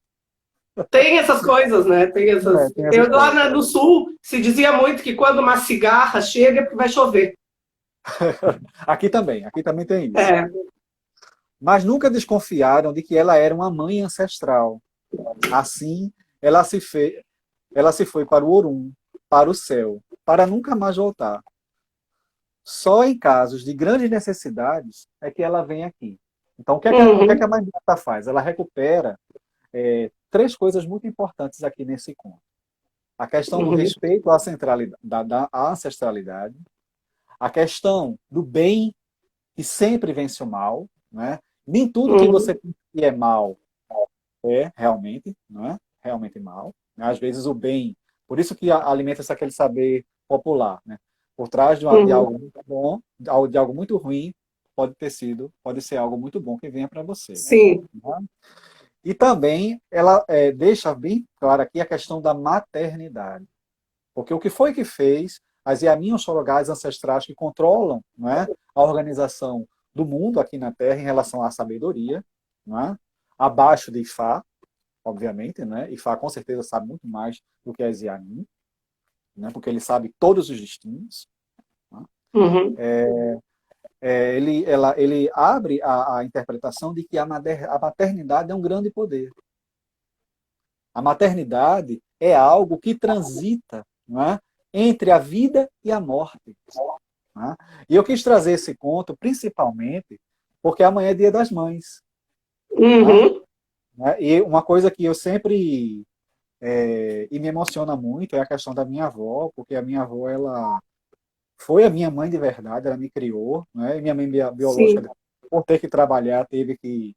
Tem essas coisas, né? Tem essas. Tem essas Lá coisas. no sul se dizia muito que quando uma cigarra chega é porque vai chover. Aqui também tem isso. É. Mas nunca desconfiaram de que ela era uma mãe ancestral. Assim, ela se, fe... ela se foi para o Orum, para o céu, para nunca mais voltar. Só em casos de grandes necessidades é que ela vem aqui. Então, o que é que a Uhum. mãe Beata faz? Ela recupera três coisas muito importantes aqui nesse conto. A questão do respeito à ancestralidade, a questão do bem que sempre vence o mal, né? Nem tudo que você pensa que é mal é realmente, não é? Realmente mal. Né? Às vezes o bem, por isso que alimenta-se aquele saber popular, né? Por trás de algo muito bom, de algo muito ruim, pode ser algo muito bom que venha para você. Sim. Né? E também ela deixa bem clara aqui a questão da maternidade. Porque o que foi que fez as Yamin Xologás ancestrais que controlam, não é, a organização do mundo aqui na Terra em relação à sabedoria, não é, abaixo de Ifá, obviamente, né? Ifá com certeza sabe muito mais do que as Yamin, né? Porque ele sabe todos os destinos. Né? Ele abre a interpretação de que a maternidade é um grande poder. A maternidade é algo que transita, não é, entre a vida e a morte. Não é? E eu quis trazer esse conto principalmente porque amanhã é Dia das Mães. Não é? E uma coisa que eu sempre e me emociona muito é a questão da minha avó, porque a minha avó, ela foi a minha mãe de verdade, ela me criou, né? E minha mãe biológica, por ter que trabalhar, teve que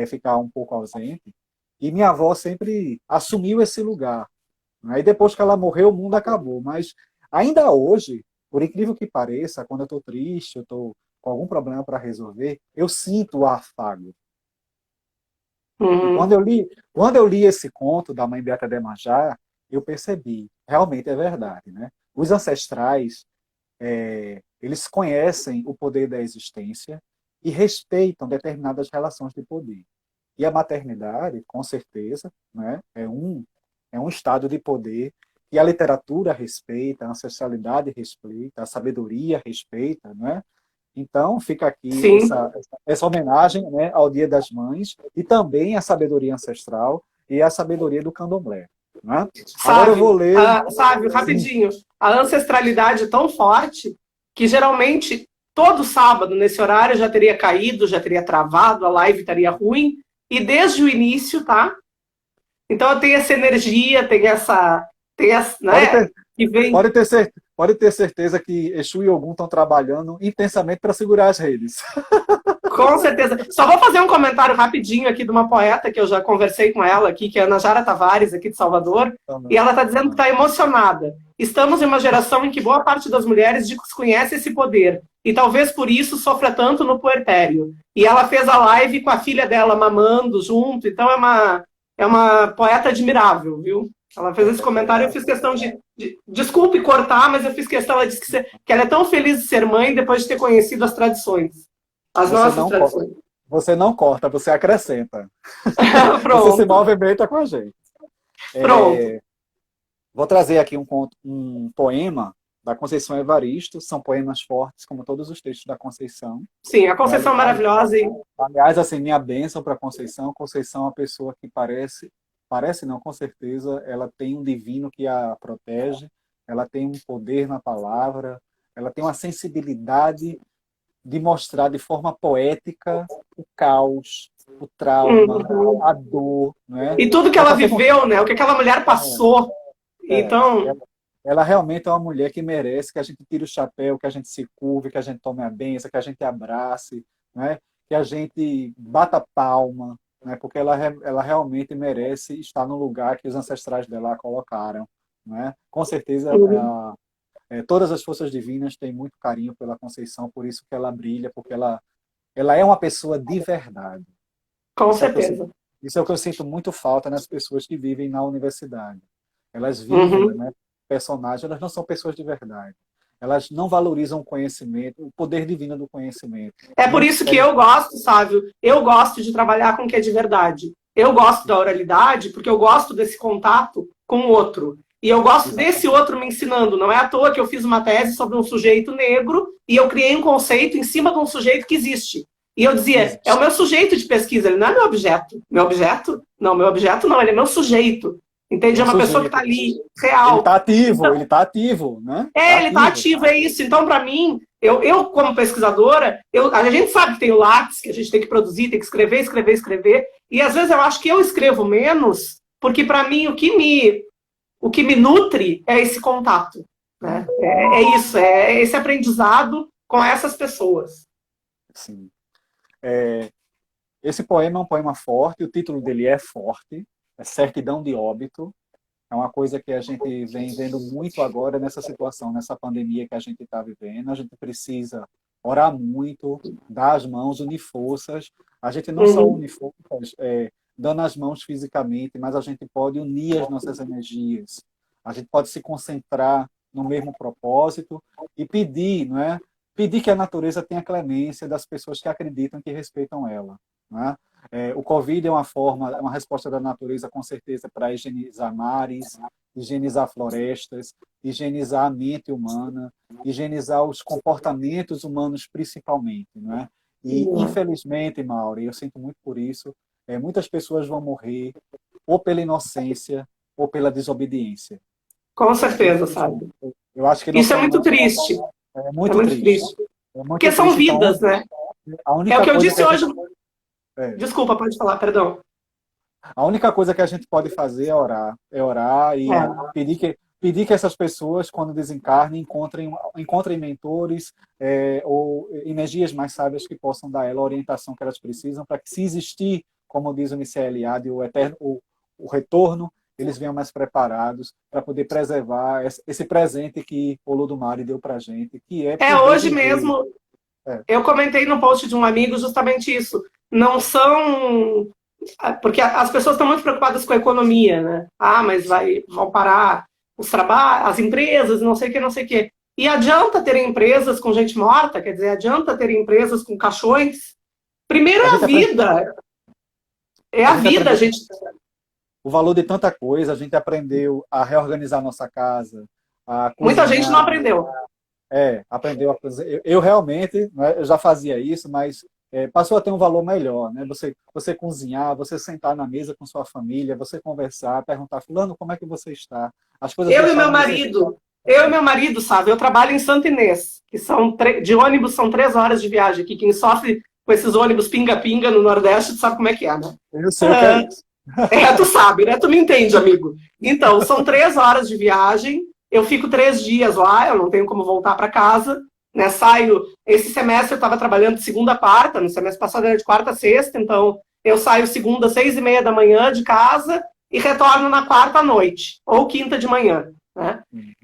ficar um pouco ausente. E minha avó sempre assumiu esse lugar. Né? E depois que ela morreu, o mundo acabou. Mas ainda hoje, por incrível que pareça, quando eu estou triste, eu estou com algum problema para resolver, eu sinto o afago. E quando eu li esse conto da Mãe Beata de Iemanjá, eu percebi, realmente é verdade. Né? Os ancestrais, eles conhecem o poder da existência e respeitam determinadas relações de poder. E a maternidade, com certeza, né, é um estado de poder que a literatura respeita, a ancestralidade respeita, a sabedoria respeita, né? Então, fica aqui essa homenagem, né, ao Dia das Mães e também à sabedoria ancestral e à sabedoria do candomblé. Né? Agora eu vou ler... Sávio, rapidinho. A ancestralidade é tão forte que, geralmente, todo sábado, nesse horário, já teria caído, já teria travado, a live estaria ruim, e desde o início, tá? Então, tem essa energia, tem essa né? Pode ter certeza que Exu e Ogum estão trabalhando intensamente para segurar as redes. Com certeza. Só vou fazer um comentário rapidinho aqui de uma poeta que eu já conversei com ela aqui, que é a Ana Jara Tavares, aqui de Salvador, e ela está dizendo que está emocionada. Estamos em uma geração em que boa parte das mulheres desconhece esse poder, e talvez por isso sofra tanto no puerpério. E ela fez a live com a filha dela mamando junto, então é uma poeta admirável, viu? Ela fez esse comentário, eu fiz questão de desculpe cortar, mas eu fiz questão, ela disse que ela é tão feliz de ser mãe depois de ter conhecido as tradições. As nossas tradições. Você não corta, você acrescenta. Pronto. Você se movimenta com a gente. Pronto. Vou trazer aqui um poema da Conceição Evaristo. São poemas fortes, como todos os textos da Conceição. Sim, a Conceição é maravilhosa. Aliás, assim, minha bênção para a Conceição. Conceição é uma pessoa que parece não, com certeza, ela tem um divino que a protege, ela tem um poder na palavra, ela tem uma sensibilidade de mostrar de forma poética o caos, o trauma, a dor. Né? E tudo que ela viveu, né? O que aquela mulher passou. Então... Ela realmente é uma mulher que merece que a gente tire o chapéu, que a gente se curve, que a gente tome a benção, que a gente abrace, né? Que a gente bata palma, né? Porque ela realmente merece estar no lugar que os ancestrais dela a colocaram. Né? Com certeza, todas as forças divinas têm muito carinho pela Conceição, por isso que ela brilha, porque ela é uma pessoa de verdade. Com certeza. Isso é o que eu sinto muito falta nas pessoas que vivem na universidade. Elas vivem, né, personagens, elas não são pessoas de verdade. Elas não valorizam o conhecimento, o poder divino do conhecimento. É por isso que eu gosto, Sávio, eu gosto de trabalhar com o que é de verdade. Eu gosto da oralidade porque eu gosto desse contato com o outro. E eu gosto desse outro me ensinando. Não é à toa que eu fiz uma tese sobre um sujeito negro e eu criei um conceito em cima de um sujeito que existe. E eu dizia, é o meu sujeito de pesquisa, ele não é meu objeto. Meu objeto? Não, meu objeto não, ele é meu sujeito. Entende? É uma pessoa que está ali, real. Ele está ativo, então, ele está ativo, né? Ele está ativo, é isso. Então, para mim, eu como pesquisadora, a gente sabe que tem o lápis, que a gente tem que produzir, tem que escrever. E às vezes eu acho que eu escrevo menos, porque para mim o que me nutre é esse contato, né? Isso, é esse aprendizado com essas pessoas. Sim. Esse poema é um poema forte, o título dele é forte, é Certidão de Óbito. É uma coisa que a gente vem vendo muito agora nessa situação, nessa pandemia que a gente está vivendo. A gente precisa orar muito, dar as mãos, unir forças. A gente não só une forças, dando as mãos fisicamente, mas a gente pode unir as nossas energias. A gente pode se concentrar no mesmo propósito e pedir, não é? Pedir que a natureza tenha clemência das pessoas que acreditam, que respeitam ela, não é? O Covid é uma resposta da natureza, com certeza, para higienizar mares, higienizar florestas, higienizar a mente humana, higienizar os comportamentos humanos, principalmente, não é? E, infelizmente, Mauri, eu sinto muito por isso, muitas pessoas vão morrer ou pela inocência ou pela desobediência. Com certeza, sabe? Eu acho que isso é muito triste. É muito triste. Porque são vidas, então, né? A única é o que eu coisa disse hoje. Desculpa, pode falar, perdão. A única coisa que a gente pode fazer é orar e pedir que essas pessoas, quando desencarnem, encontrem mentores ou energias mais sábias que possam dar a ela a orientação que elas precisam para que, se existir, como diz o Mircea Eliade, o retorno, eles venham mais preparados para poder preservar esse presente que o Olodumare deu para a gente, que hoje mesmo. Eu comentei no post de um amigo justamente isso. Não são... Porque as pessoas estão muito preocupadas com a economia, né? Mas vão parar os trabalhos, as empresas, não sei o que, não sei o que. E adianta ter empresas com gente morta, quer dizer, adianta ter empresas com caixões. Primeiro é a vida. É a vida, gente. O valor de tanta coisa, a gente aprendeu a reorganizar nossa casa. Muita gente não aprendeu. Aprendeu a fazer. Eu realmente, eu já fazia isso, mas passou a ter um valor melhor, né? Você cozinhar, você sentar na mesa com sua família, você conversar, perguntar, fulano, como é que você está? As coisas eu e meu marido, sabe, eu trabalho em Santa Inês, que de ônibus são 3 horas de viagem aqui. Quem sofre com esses ônibus pinga-pinga no Nordeste, tu sabe como é que é, né? Eu sei o que é isso. Tu sabe, né? Tu me entende, amigo. Então, são 3 horas de viagem, eu fico 3 dias lá, eu não tenho como voltar para casa, né? Saio, esse semestre eu estava trabalhando de segunda a quarta, no semestre passado era de quarta a sexta, então eu saio segunda, 6:30 da manhã de casa e retorno na quarta à noite, ou quinta de manhã, né?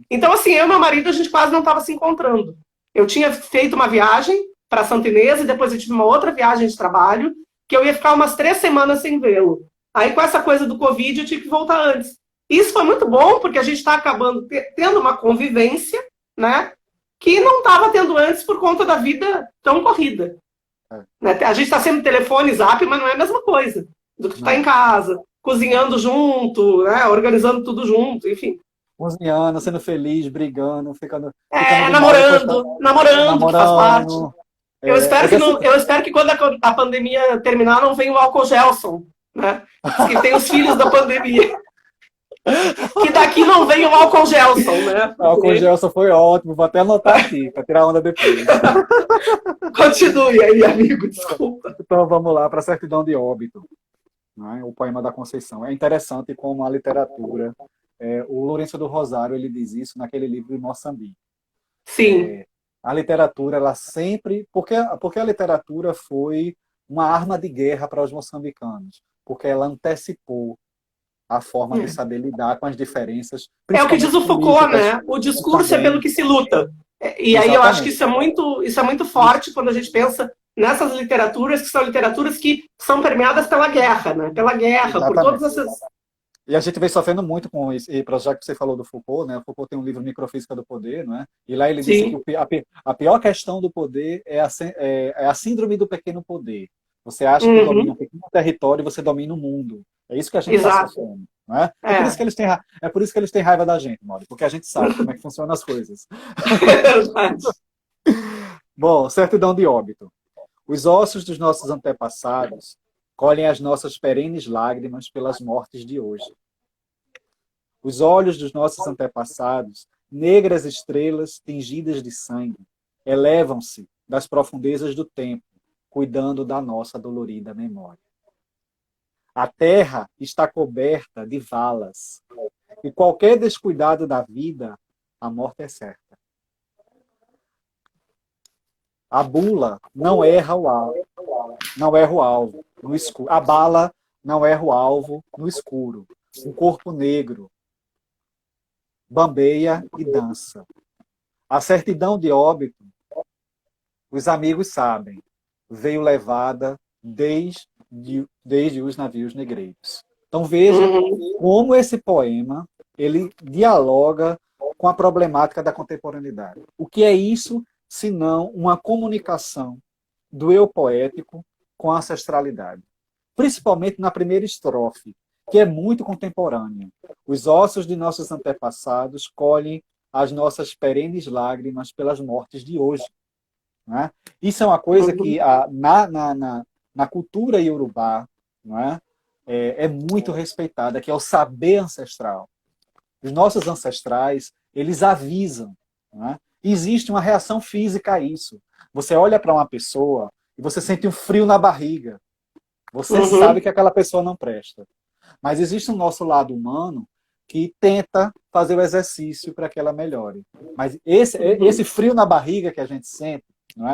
Então, assim, eu e meu marido, a gente quase não estava se encontrando. Eu tinha feito uma viagem para Santa Inês e depois eu tive uma outra viagem de trabalho, que eu ia ficar umas 3 semanas sem vê-lo. Aí, com essa coisa do Covid, eu tive que voltar antes. Isso foi muito bom, porque a gente está acabando tendo uma convivência, né, que não estava tendo antes por conta da vida tão corrida. A gente está sendo telefone, zap, mas não é a mesma coisa do que tu tá em casa, cozinhando junto, né, organizando tudo junto, enfim. Cozinhando, sendo feliz, brigando, ficando namorando, que faz parte. Eu espero que quando a pandemia terminar, não venha o álcool Gelson, né? Que tem os filhos da pandemia. Que daqui não vem o álcool Gelson, né? O álcool Gelson foi ótimo, vou até anotar aqui, para tirar onda depois. Continue aí, amigo, desculpa. Então vamos lá para a Certidão de Óbito, né? O poema da Conceição. É interessante como a literatura, o Lourenço do Rosário, ele diz isso naquele livro de Moçambique. Sim. A literatura, ela sempre... Porque a literatura foi uma arma de guerra para os moçambicanos, porque ela antecipou a forma de saber lidar com as diferenças. É o que diz o Foucault, né? O discurso é pelo que se luta. E aí eu acho que isso é muito forte quando a gente pensa nessas literaturas, que são literaturas que são permeadas pela guerra, né? Pela guerra, por todas essas... E a gente vem sofrendo muito com isso. E já que você falou do Foucault, né? O Foucault tem um livro Microfísica do Poder, não é? E lá ele disse que a pior questão do poder é a síndrome do pequeno poder. Você acha que domina um pequeno território e você domina o mundo. É isso que a gente está sofrendo. Não é? É por isso que eles têm raiva da gente, Mauri, porque a gente sabe como é que funcionam as coisas. Bom, Certidão de Óbito. Os ossos dos nossos antepassados colhem as nossas perenes lágrimas pelas mortes de hoje. Os olhos dos nossos antepassados, negras estrelas tingidas de sangue, elevam-se das profundezas do tempo, cuidando da nossa dolorida memória. A terra está coberta de valas. E qualquer descuidado da vida, a morte é certa. A bula não erra o alvo, não erra o alvo no escuro. A bala não erra o alvo no escuro. O corpo negro bambeia e dança. A certidão de óbito, os amigos sabem, veio levada desde os navios negreiros. Então veja como esse poema ele dialoga com a problemática da contemporaneidade. O que é isso, senão uma comunicação do eu poético com a ancestralidade? Principalmente na primeira estrofe, que é muito contemporânea. Os ossos de nossos antepassados colhem as nossas perenes lágrimas pelas mortes de hoje. Né? Isso é uma coisa que na cultura iorubá, não é muito respeitada, que é o saber ancestral. Os nossos ancestrais, eles avisam. Não é? Existe uma reação física a isso. Você olha para uma pessoa e você sente um frio na barriga. Você sabe que aquela pessoa não presta. Mas existe um nosso lado humano que tenta fazer o exercício para que ela melhore. Mas esse frio na barriga que a gente sente, não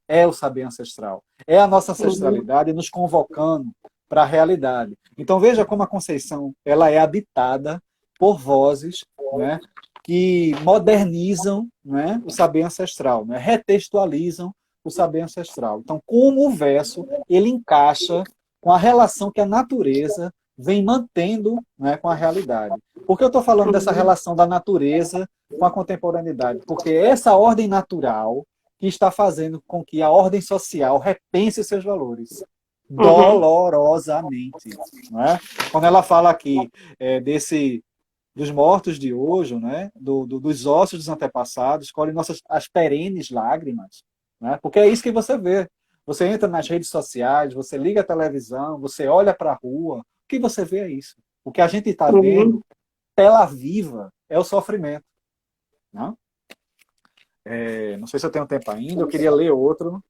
é o saber ancestral. É a nossa ancestralidade nos convocando para a realidade. Então veja como a Conceição ela é habitada por vozes, né, que modernizam, né, o saber ancestral, né, retextualizam o saber ancestral. Então como o verso ele encaixa com a relação que a natureza vem mantendo, né, com a realidade. Por que eu estou falando dessa relação da natureza com a contemporaneidade? Porque é essa ordem natural que está fazendo com que a ordem social repense seus valores dolorosamente. Não é? Quando ela fala aqui dos mortos de hoje, né, dos ossos dos antepassados, colhem as perenes lágrimas. Né? Porque é isso que você vê. Você entra nas redes sociais, você liga a televisão, você olha para a rua, o que você vê é isso. O que a gente está vendo, tela viva, é o sofrimento. Não? Não sei se eu tenho tempo ainda, eu queria ler outro.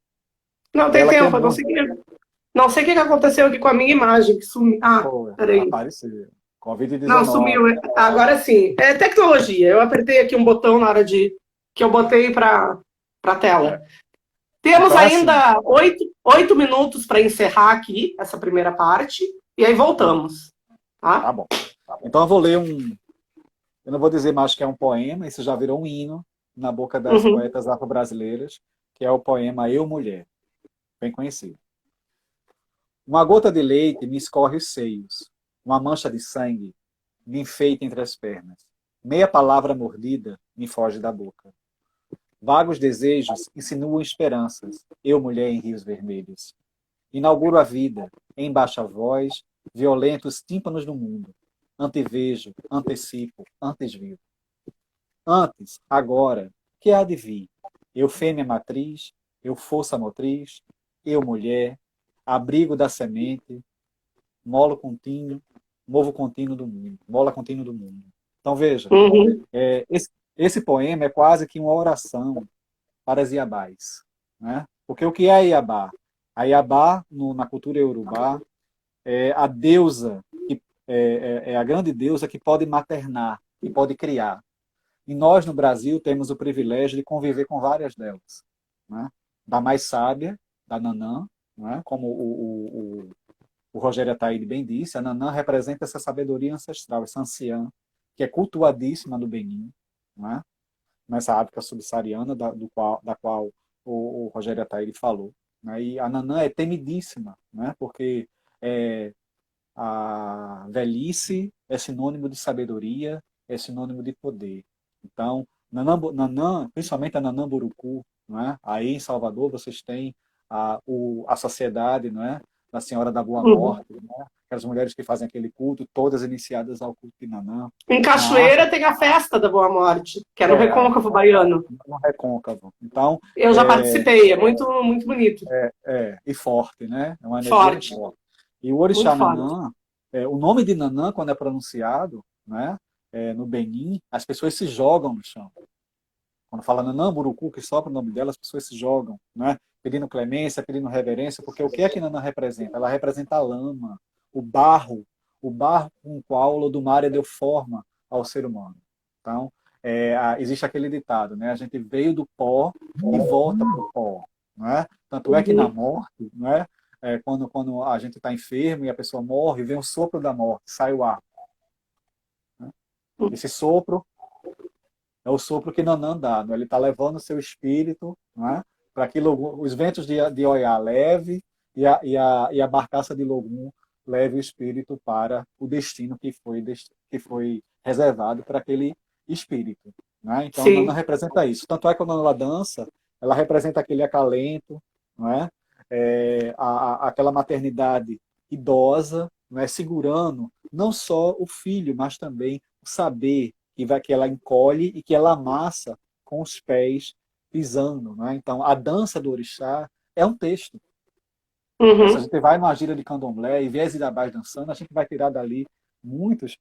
Não tem tempo, eu não sei o que aconteceu aqui com a minha imagem, que sumiu. Peraí. Apareceu. Covid-19. Não, sumiu. Agora sim. É tecnologia. Eu apertei aqui um botão na hora que eu botei para a tela. Temos ainda 8 minutos para encerrar aqui essa primeira parte, e aí voltamos. Tá bom. Então eu vou ler eu não vou dizer mais que é um poema, isso já virou um hino na boca das poetas afro-brasileiras, que é o poema Eu, Mulher, bem conhecido. Uma gota de leite me escorre os seios, uma mancha de sangue me enfeita entre as pernas, meia palavra mordida me foge da boca. Vagos desejos insinuam esperanças, eu, mulher em rios vermelhos. Inauguro a vida, em baixa voz, violentos tímpanos do mundo. Antevejo, antecipo, antes vivo. Antes, agora, que há de vir? Eu, fêmea matriz, eu, força motriz, eu, mulher, abrigo da semente, mola contínuo do mundo. Mola contínua do mundo. Então, veja, esse poema é quase que uma oração para as Iabás. Né? Porque o que é a Iabá? A Iabá, na cultura iorubá, é a deusa, é a grande deusa que pode maternar, que pode criar. E nós, no Brasil, temos o privilégio de conviver com várias delas. Né? Da mais sábia, da Nanã, né? Como o Rogério Ataíde bem disse, a Nanã representa essa sabedoria ancestral, essa anciã, que é cultuadíssima no Benin, né? Nessa África subsaariana, da qual o Rogério Ataíde falou. Né? E a Nanã é temidíssima, né? Porque a velhice é sinônimo de sabedoria, é sinônimo de poder. Então, Nanã, principalmente a Nanã Burucu, não é? Aí em Salvador vocês têm a sociedade, não é? Da Senhora da Boa Morte, né? Aquelas mulheres que fazem aquele culto, todas iniciadas ao culto de Nanã. Em Cachoeira tem a festa da Boa Morte, que é no Recôncavo Baiano. No Recôncavo. Então, eu já participei, é muito, muito bonito. E forte, né? É uma energia forte. E o Orixá Nanã, o nome de Nanã, quando é pronunciado, né? No Benin, as pessoas se jogam no chão. Quando fala Nanã Burucu, que sopra o nome dela, as pessoas se jogam, né? Pedindo clemência, pedindo reverência, porque o que é que Nanã representa? Ela representa a lama, o barro com o qual Lodumária deu forma ao ser humano. Então, existe aquele ditado, né? A gente veio do pó e volta para o pó. Não é? Tanto é que na morte, não é? Quando a gente está enfermo e a pessoa morre, vem o sopro da morte, sai o ar. Né? Esse sopro é o sopro que Nanã dá. Ele está levando o seu espírito, não é? Para que os ventos de Oiá leve e a barcaça de Logum leve o espírito para o destino que foi reservado para aquele espírito. Né? Então, Sim. Nanã representa isso. Tanto é que quando ela dança, ela representa aquele acalento, não é? Aquela maternidade idosa, não é? Segurando não só o filho, mas também o saber que ela encolhe e que ela amassa com os pés pisando. Não é? Então, a dança do orixá é um texto. Se a gente vai numa gira de candomblé e vê as Irabás dançando, a gente vai tirar dali muitos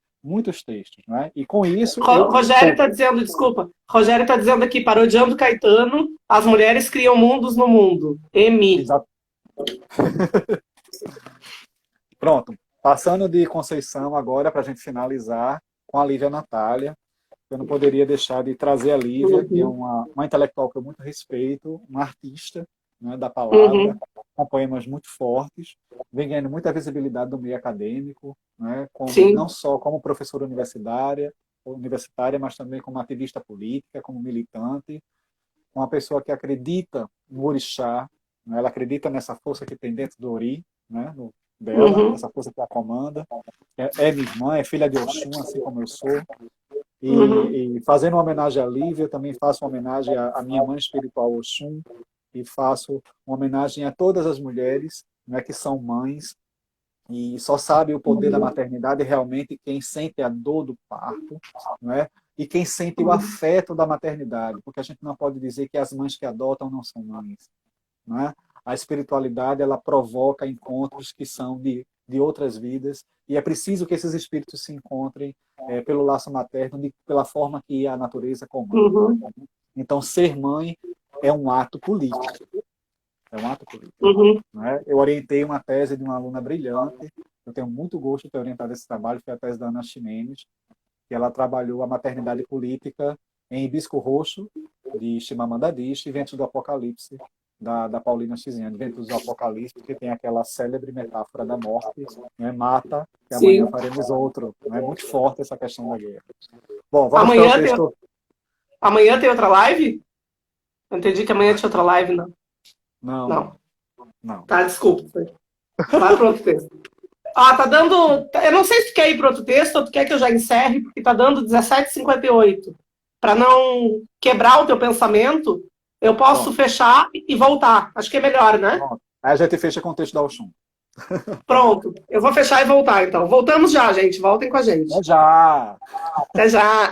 textos. Não é? E com isso... Rogério está dizendo, desculpa, Rogério está dizendo aqui, parodiando Caetano, as mulheres criam mundos no mundo. Exato. Pronto. Passando de Conceição agora para a gente finalizar com a Lívia Natália. Eu não poderia deixar de trazer a Lívia, que é uma intelectual que eu muito respeito, uma artista, né, da palavra, com poemas muito fortes, vem ganhando muita visibilidade no meio acadêmico, né, não só como professora universitária, mas também como ativista política, como militante, uma pessoa que acredita no orixá, né, ela acredita nessa força que tem dentro do ori, né, dela, essa força que a comanda, é minha irmã, é filha de Oxum, assim como eu sou. E fazendo uma homenagem à Lívia, eu também faço uma homenagem à minha mãe espiritual Oxum, e faço uma homenagem a todas as mulheres, né, que são mães, e só sabe o poder da maternidade realmente quem sente a dor do parto, né, e quem sente o afeto da maternidade, porque a gente não pode dizer que as mães que adotam não são mães. Né? A espiritualidade, ela provoca encontros que são de outras vidas, e é preciso que esses espíritos se encontrem pelo laço materno, pela forma que a natureza comanda. Então, ser mãe é um ato político. É um ato político. Né? Eu orientei uma tese de uma aluna brilhante, eu tenho muito gosto de ter orientado esse trabalho, foi a tese da Ana Ximenes, que ela trabalhou a maternidade política em Hibisco Roxo, de Chimamanda Adichie, e Ventos do Apocalipse, da Paulina Chizinha, de Ventos do Apocalipse, que tem aquela célebre metáfora da morte, né? Mata, que amanhã faremos outro. É muito forte essa questão da guerra. Bom, vamos amanhã tem outra live? Eu entendi que amanhã tinha outra live, não. Não. Tá, desculpa. Vai para outro texto. Tá dando... Eu não sei se tu quer ir para outro texto ou tu quer que eu já encerre, porque tá dando 17h58. Para não quebrar o teu pensamento, eu posso fechar e voltar. Acho que é melhor, né? Pronto. Aí a gente fecha com o texto da Oxum. Pronto. Eu vou fechar e voltar, então. Voltamos já, gente. Voltem com a gente. Até já! Até já!